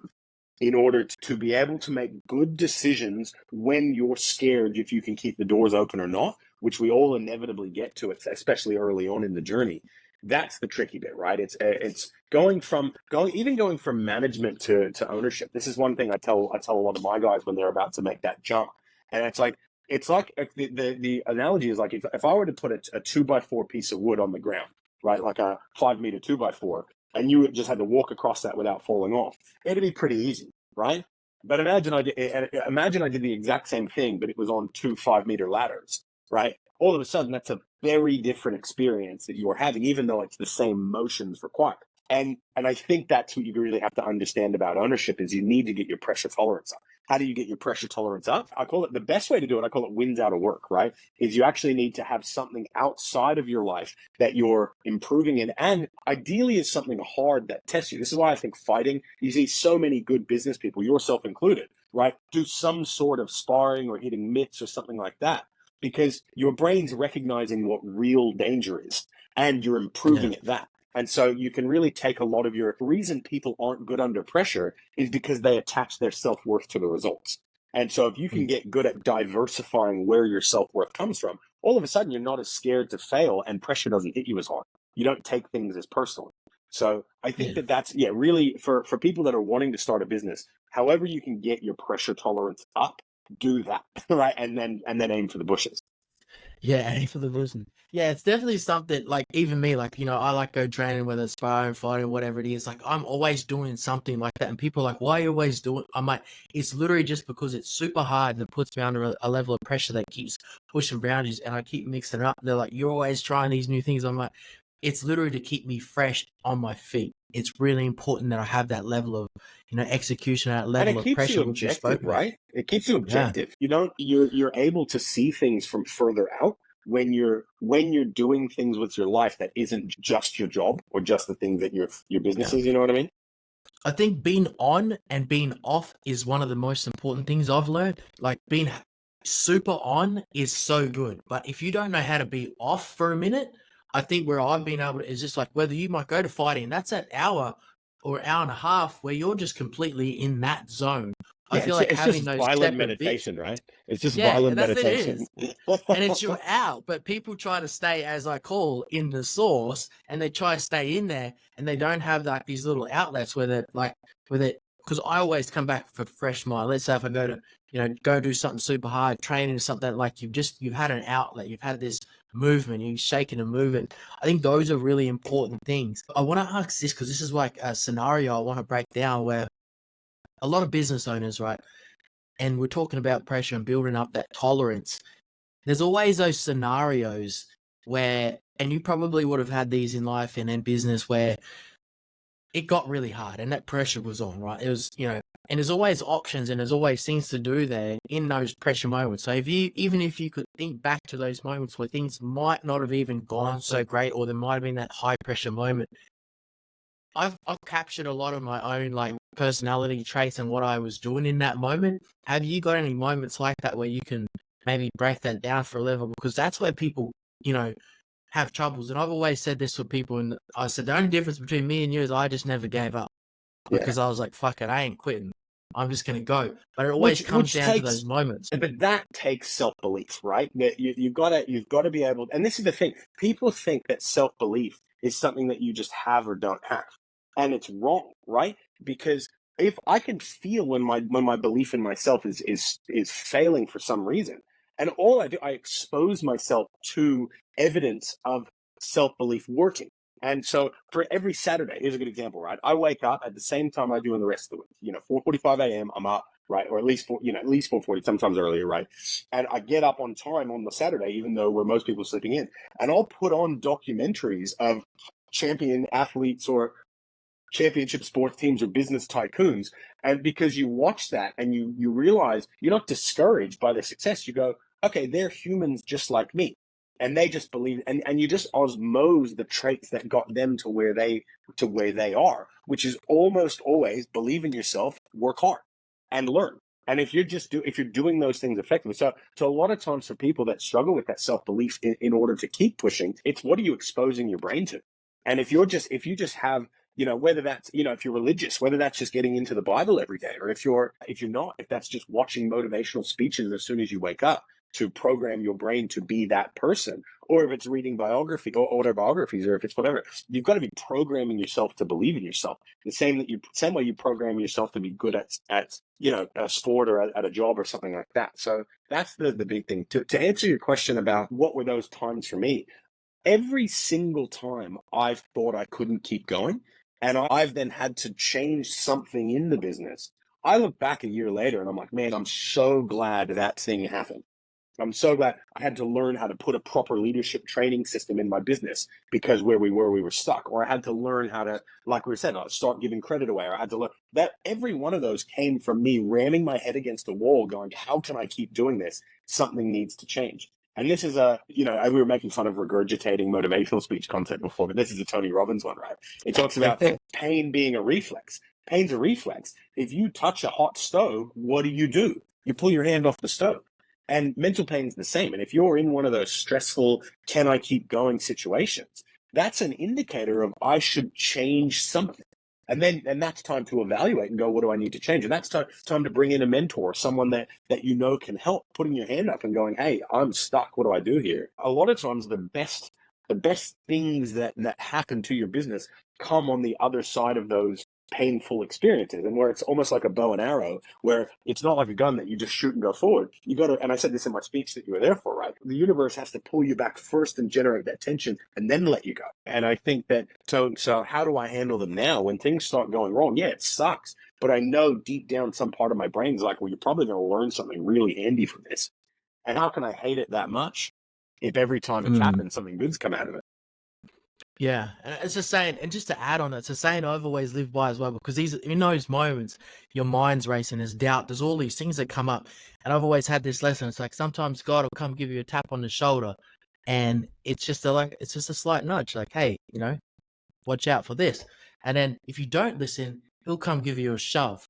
in order to be able to make good decisions when you're scared if you can keep the doors open or not, which we all inevitably get to, especially early on in the journey. That's the tricky bit, right? It's going from management to ownership. This is one thing I tell a lot of my guys when they're about to make that jump. And the analogy is like if I were to put a 2x4 piece of wood on the ground, right, like a 5 meter 2x4, and you just had to walk across that without falling off, it'd be pretty easy, right? But imagine I did the exact same thing, but it was on 2 5 meter ladders, right? All of a sudden, that's a very different experience that you are having, even though it's the same motions required. And I think that's what you really have to understand about ownership is you need to get your pressure tolerance up. How do you get your pressure tolerance up? I call it the best way to do it. I call it wins out of work, right? Is you actually need to have something outside of your life that you're improving in. And ideally is something hard that tests you. This is why I think fighting, you see so many good business people, yourself included, right? Do some sort of sparring or hitting mitts or something like that, because your brain's recognizing what real danger is and you're improving at that. And so you can really take a lot of the reason people aren't good under pressure is because they attach their self-worth to the results. And so if you can get good at diversifying where your self-worth comes from, all of a sudden you're not as scared to fail and pressure doesn't hit you as hard. You don't take things as personally. So I think that's really for people that are wanting to start a business, however you can get your pressure tolerance up, do that, right? And then aim for the bushes. Yeah, aim for the vision. Yeah, it's definitely something like even me, like, I like go training, whether it's sparring, fighting, whatever it is. Like I'm always doing something like that. And people are like, why are you always doing? I'm like, it's literally just because it's super hard that puts me under a level of pressure that keeps pushing boundaries and I keep mixing it up. They're like, you're always trying these new things. I'm like, it's literally to keep me fresh on my feet. It's really important that I have that level of, execution, that level of pressure, which you spoke about. Right? It keeps you objective. You're able to see things from further out when you're doing things with your life that isn't just your job or just the things that your business is. You know what I mean? I think being on and being off is one of the most important things I've learned. Like being super on is so good, but if you don't know how to be off for a minute, I think where I've been able to is just like whether you might go to fighting, that's an hour or hour and a half where you're just completely in that zone. I feel like it's having just those violent separate meditation, bits, right? It's just violent meditation. and it's your out. But people try to stay, as I call, in the source, and they try to stay in there, and they don't have like these little outlets where they're like, because I always come back for fresh mind. Let's say if I go to, go do something super hard, training or something like you've had an outlet, you've had this movement, you're shaking and moving. I think those are really important things. I want to ask this because this is like a scenario I want to break down where a lot of business owners, right? And we're talking about pressure and building up that tolerance. There's always those scenarios where, and you probably would have had these in life and in business where it got really hard and that pressure was on, right? It was, and there's always options and there's always things to do there in those pressure moments. So even if you could think back to those moments where things might not have even gone so great, or there might have been that high pressure moment, I've captured a lot of my own like personality traits and what I was doing in that moment. Have you got any moments like that where you can maybe break that down for a level? Because that's where people, have troubles. And I've always said this to people, and I said the only difference between me and you is I just never gave up because I was like, fuck it, I ain't quitting. I'm just gonna go. But it always comes down to those moments. But that takes self-belief, right? That you've got to be able. And this is the thing: people think that self-belief is something that you just have or don't have, and it's wrong, right? Because if I can feel when my belief in myself is failing for some reason, and all I do, I expose myself to evidence of self-belief working. And so for every Saturday, here's a good example, right? I wake up at the same time I do in the rest of the week. 4:45 a.m. I'm up, right? Or at least 4:40, sometimes earlier, right? And I get up on time on the Saturday, even though where most people are sleeping in. And I'll put on documentaries of champion athletes or championship sports teams or business tycoons. And because you watch that and you realize you're not discouraged by their success, you go, okay, they're humans just like me. And they just believe, and you just osmose the traits that got them to where they are, which is almost always believe in yourself, work hard, and learn. And if you're doing those things effectively, so a lot of times for people that struggle with that self belief in order to keep pushing, it's what are you exposing your brain to? And if you just have, whether that's, if you're religious, whether that's just getting into the Bible every day, or if you're not, if that's just watching motivational speeches as soon as you wake up, to program your brain to be that person, or if it's reading biography or autobiographies, or if it's whatever, you've got to be programming yourself to believe in yourself. The same way you program yourself to be good at a sport or at a job or something like that. So that's the big thing. To answer your question about what were those times for me, every single time I've thought I couldn't keep going, and I've then had to change something in the business, I look back a year later and I'm like, man, I'm so glad that thing happened. I'm so glad I had to learn how to put a proper leadership training system in my business, because where we were stuck. Or I had to learn how to, like we said, start giving credit away. Or I had to learn that. Every one of those came from me ramming my head against a wall going, how can I keep doing this? Something needs to change. And this is we were making fun of regurgitating motivational speech content before, but this is a Tony Robbins one, right? It talks about pain being a reflex. Pain's a reflex. If you touch a hot stove, what do? You pull your hand off the stove. And mental pain is the same. And if you're in one of those stressful, can I keep going situations, that's an indicator of I should change something. And that's time to evaluate and go, what do I need to change? And that's time to bring in a mentor, someone that can help, putting your hand up and going, hey, I'm stuck. What do I do here? A lot of times the best things that happen to your business come on the other side of those painful experiences, and where it's almost like a bow and arrow, where it's not like a gun that you just shoot and go forward. You got to, and I said this in my speech that you were there for, right? The universe has to pull you back first and generate that tension and then let you go. And I think that, so how do I handle them now when things start going wrong? Yeah, it sucks, but I know deep down some part of my brain is like, well, you're probably going to learn something really handy from this. And how can I hate it that much if every time it happens, something good's come out of it? Yeah, and it's a saying, and just to add on, it's a saying I've always lived by as well, because in those moments, your mind's racing, there's doubt, there's all these things that come up, and I've always had this lesson. It's like sometimes God will come give you a tap on the shoulder, and it's just a slight nudge, like, hey, watch out for this. And then if you don't listen, he'll come give you a shove,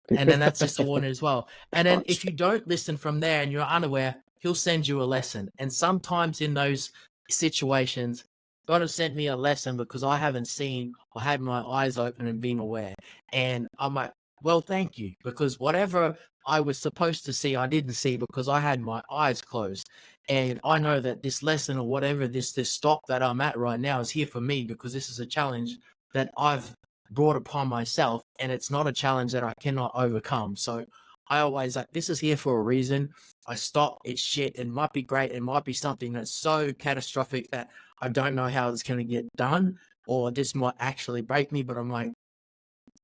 and then that's just a warning as well. And then if you don't listen from there and you're unaware, he'll send you a lesson. And sometimes in those situations, God has sent me a lesson because I haven't seen or had my eyes open and been aware. And I'm like, well, thank you, because whatever I was supposed to see, I didn't see because I had my eyes closed. And I know that this lesson or whatever, this stop that I'm at right now is here for me, because this is a challenge that I've brought upon myself, and it's not a challenge that I cannot overcome. So I always like, this is here for a reason. I stop, it's shit. It might be great. It might be something that's so catastrophic that I don't know how it's going to get done, or this might actually break me, but I'm like,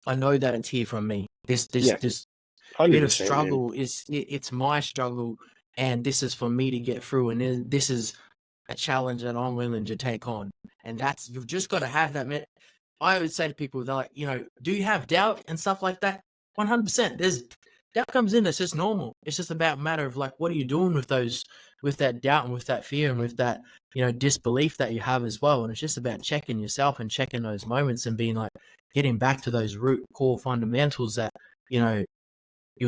I know that it's here from me. This bit of struggle it's my struggle, and this is for me to get through. And this is a challenge that I'm willing to take on. And you've just got to have that. I would say to people, they're like, do you have doubt and stuff like that? 100%. Doubt comes in. It's just normal. It's just about a matter of like, what are you doing with that doubt and with that fear and with that, disbelief that you have as well. And it's just about checking yourself and checking those moments and being like, getting back to those root core fundamentals that, your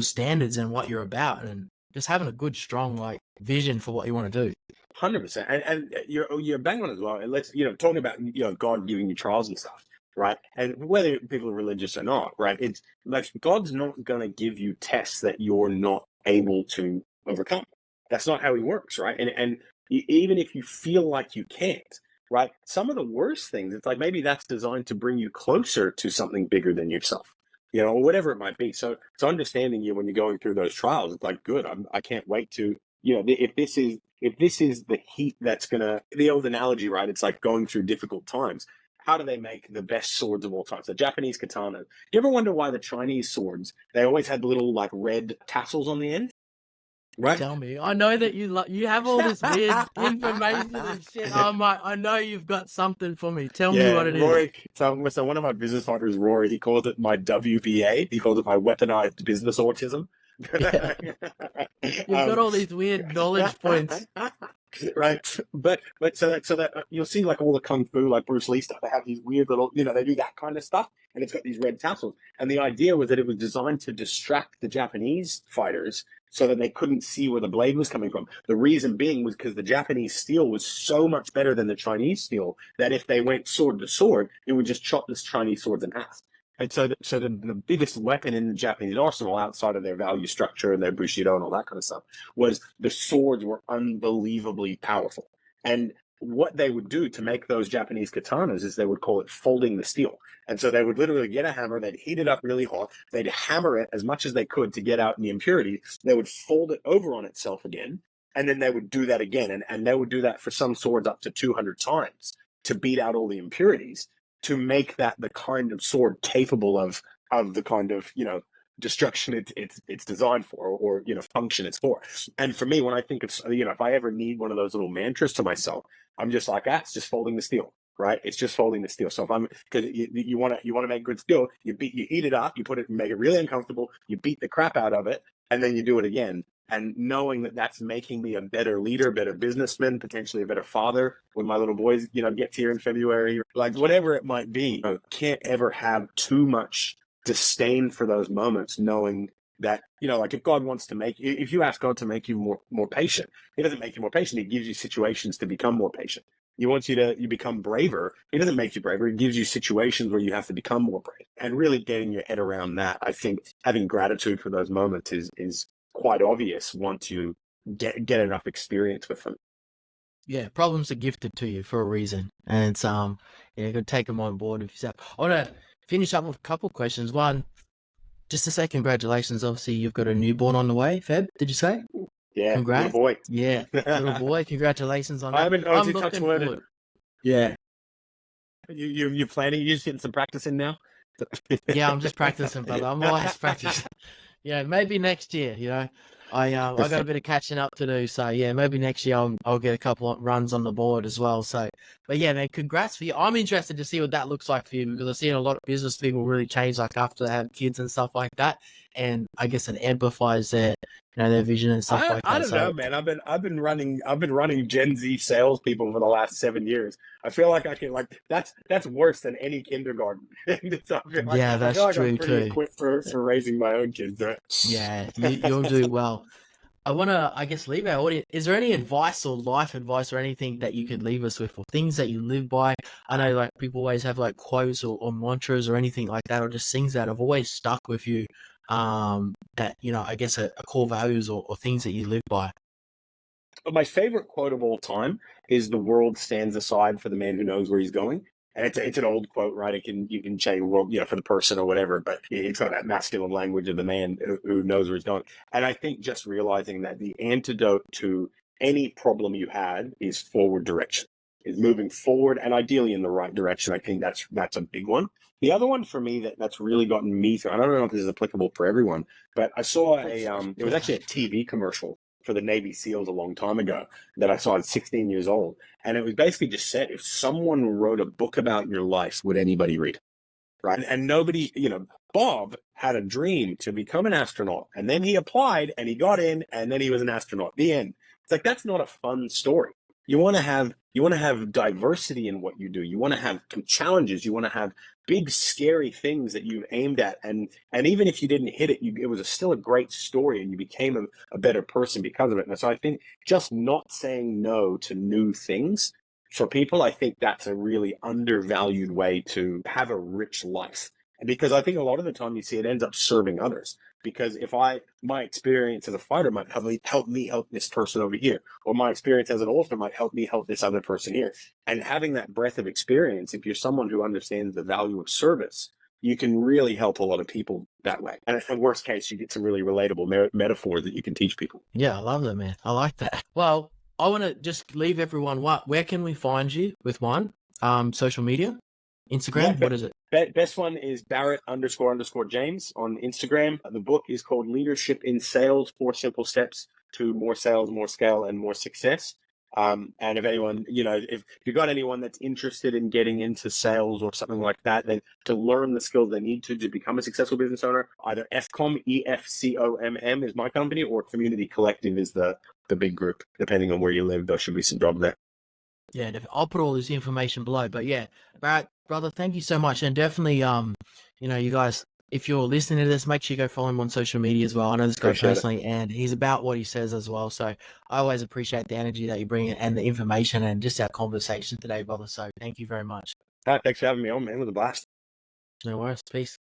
standards and what you're about, and just having a good, strong, like, vision for what you want to do. 100%. And you're bang on as well. And let's, talking about, God giving you trials and stuff. Right. And whether people are religious or not, right, it's like God's not going to give you tests that you're not able to overcome. That's not how he works. Right. And even if you feel like you can't, right, some of the worst things, it's like maybe that's designed to bring you closer to something bigger than yourself, or whatever it might be. So it's understanding you when you're going through those trials. It's like, good. I can't wait to, if this is the heat that's going to, the old analogy, right, it's like going through difficult times. How do they make the best swords of all time? So Japanese katana. You ever wonder why the Chinese swords, they always had little like red tassels on the end? Right? Tell me. I know that you have all this weird information and shit. I know you've got something for me. Tell me what it Rory, is. So one of my business partners, Rory, he called it my WBA. He called it my weaponized business autism. Yeah. You've got all these weird knowledge points. Right, but so that you'll see like all the kung fu, like Bruce Lee stuff. They have these weird little, they do that kind of stuff, and it's got these red tassels. And the idea was that it was designed to distract the Japanese fighters so that they couldn't see where the blade was coming from. The reason being was because the Japanese steel was so much better than the Chinese steel that if they went sword to sword, it would just chop this Chinese swords in half. And so the biggest weapon in the Japanese arsenal, outside of their value structure and their bushido and all that kind of stuff, was the swords were unbelievably powerful. And what they would do to make those Japanese katanas is they would call it folding the steel. And so they would literally get a hammer, they'd heat it up really hot, they'd hammer it as much as they could to get out the impurities, they would fold it over on itself again, and then they would do that again. And they would do that for some swords up to 200 times to beat out all the impurities, to make that the kind of sword capable of the kind of, destruction it's designed for, or function it's for. And for me, when I think of, if I ever need one of those little mantras to myself, I'm just like, it's just folding the steel, right? It's just folding the steel. So if I'm, because you want to make good steel, you heat it up, you put it, make it really uncomfortable, you beat the crap out of it, and then you do it again. And knowing that that's making me a better leader, better businessman, potentially a better father when my little boys, get here in February, like whatever it might be, can't ever have too much disdain for those moments, knowing that, like if God wants to if you ask God to make you more patient, he doesn't make you more patient. He gives you situations to become more patient. He wants you become braver. He doesn't make you braver. He gives you situations where you have to become more brave. And really getting your head around that, I think having gratitude for those moments is quite obvious once you get enough experience with them. Yeah, problems are gifted to you for a reason, and it's you could take them on board with yourself. I want to finish up with a couple of questions. One, just to say congratulations. Obviously, you've got a newborn on the way. Feb, did you say? Yeah, Congrats, little boy. Yeah, little boy. Congratulations on that. I'm looking forward. Yeah. You planning? You just getting some practice in now? Yeah, I'm just practicing, brother. I'm always practicing. Yeah, maybe next year, I got a bit of catching up to do. So yeah, maybe next year I'll get a couple of runs on the board as well. So, but yeah, man, congrats for you. I'm interested to see what that looks like for you, because I've seen a lot of business people really change like after they have kids and stuff like that. And I guess it amplifies their vision and stuff like that. I don't know, man. I've been running Gen Z salespeople for the last 7 years. I feel like I can, that's worse than any kindergarten. Yeah, that's true I'm pretty equipped for raising my own kids. Right? Yeah, you'll do well. I want to, I guess, leave our audience. Is there any advice or life advice or anything that you could leave us with, or things that you live by? I know like people always have like quotes or mantras or anything like that, or just things that have always stuck with you, that, I guess are core values or things that you live by. But my favorite quote of all time is "The world stands aside for the man who knows where he's going." And it's an old quote, right? You can say world, for the person or whatever, but it's got that masculine language of the man who knows where he's going. And I think just realizing that the antidote to any problem you had is forward direction, is moving forward, and ideally in the right direction. I think that's a big one. The other one for me that's really gotten me through, I don't know if this is applicable for everyone, but I saw it was actually a TV commercial for the Navy SEALs a long time ago that I saw at 16 years old. And it was basically just said, if someone wrote a book about your life, would anybody read it? Right. And nobody, Bob had a dream to become an astronaut, and then he applied and he got in, and then he was an astronaut. The end. It's like, that's not a fun story. You want to have diversity in what you do. You want to have challenges. You want to have big, scary things that you aimed at. And even if you didn't hit it, it was still a great story, and you became a better person because of it. And so I think just not saying no to new things for people, I think that's a really undervalued way to have a rich life. And because I think a lot of the time you see it ends up serving others. Because if my experience as a fighter might help me help this person over here, or my experience as an author might help me help this other person here. And having that breadth of experience, if you're someone who understands the value of service, you can really help a lot of people that way. And in worst case, you get some really relatable metaphors that you can teach people. Yeah, I love that, man. I like that. Well, I want to just leave everyone. Where can we find you with one? Social media? Instagram? What is it? Best one is Barratt__James on Instagram. The book is called Leadership in Sales: 4 Simple Steps to More Sales, More Scale, and More Success. And if anyone, if you got anyone that's interested in getting into sales or something like that, then to learn the skills they need to become a successful business owner, either EFCOM, EFCOMM is my company, or Community Collective is the big group. Depending on where you live, there should be some jobs there. Yeah, I'll put all this information below. But yeah, Barratt, brother, thank you so much. And definitely, you guys, if you're listening to this, make sure you go follow him on social media as well. I know this guy personally, and he's about what he says as well. So I always appreciate the energy that you bring and the information and just our conversation today, brother. So thank you very much. Thanks for having me on, man. It was a blast. No worries. Peace.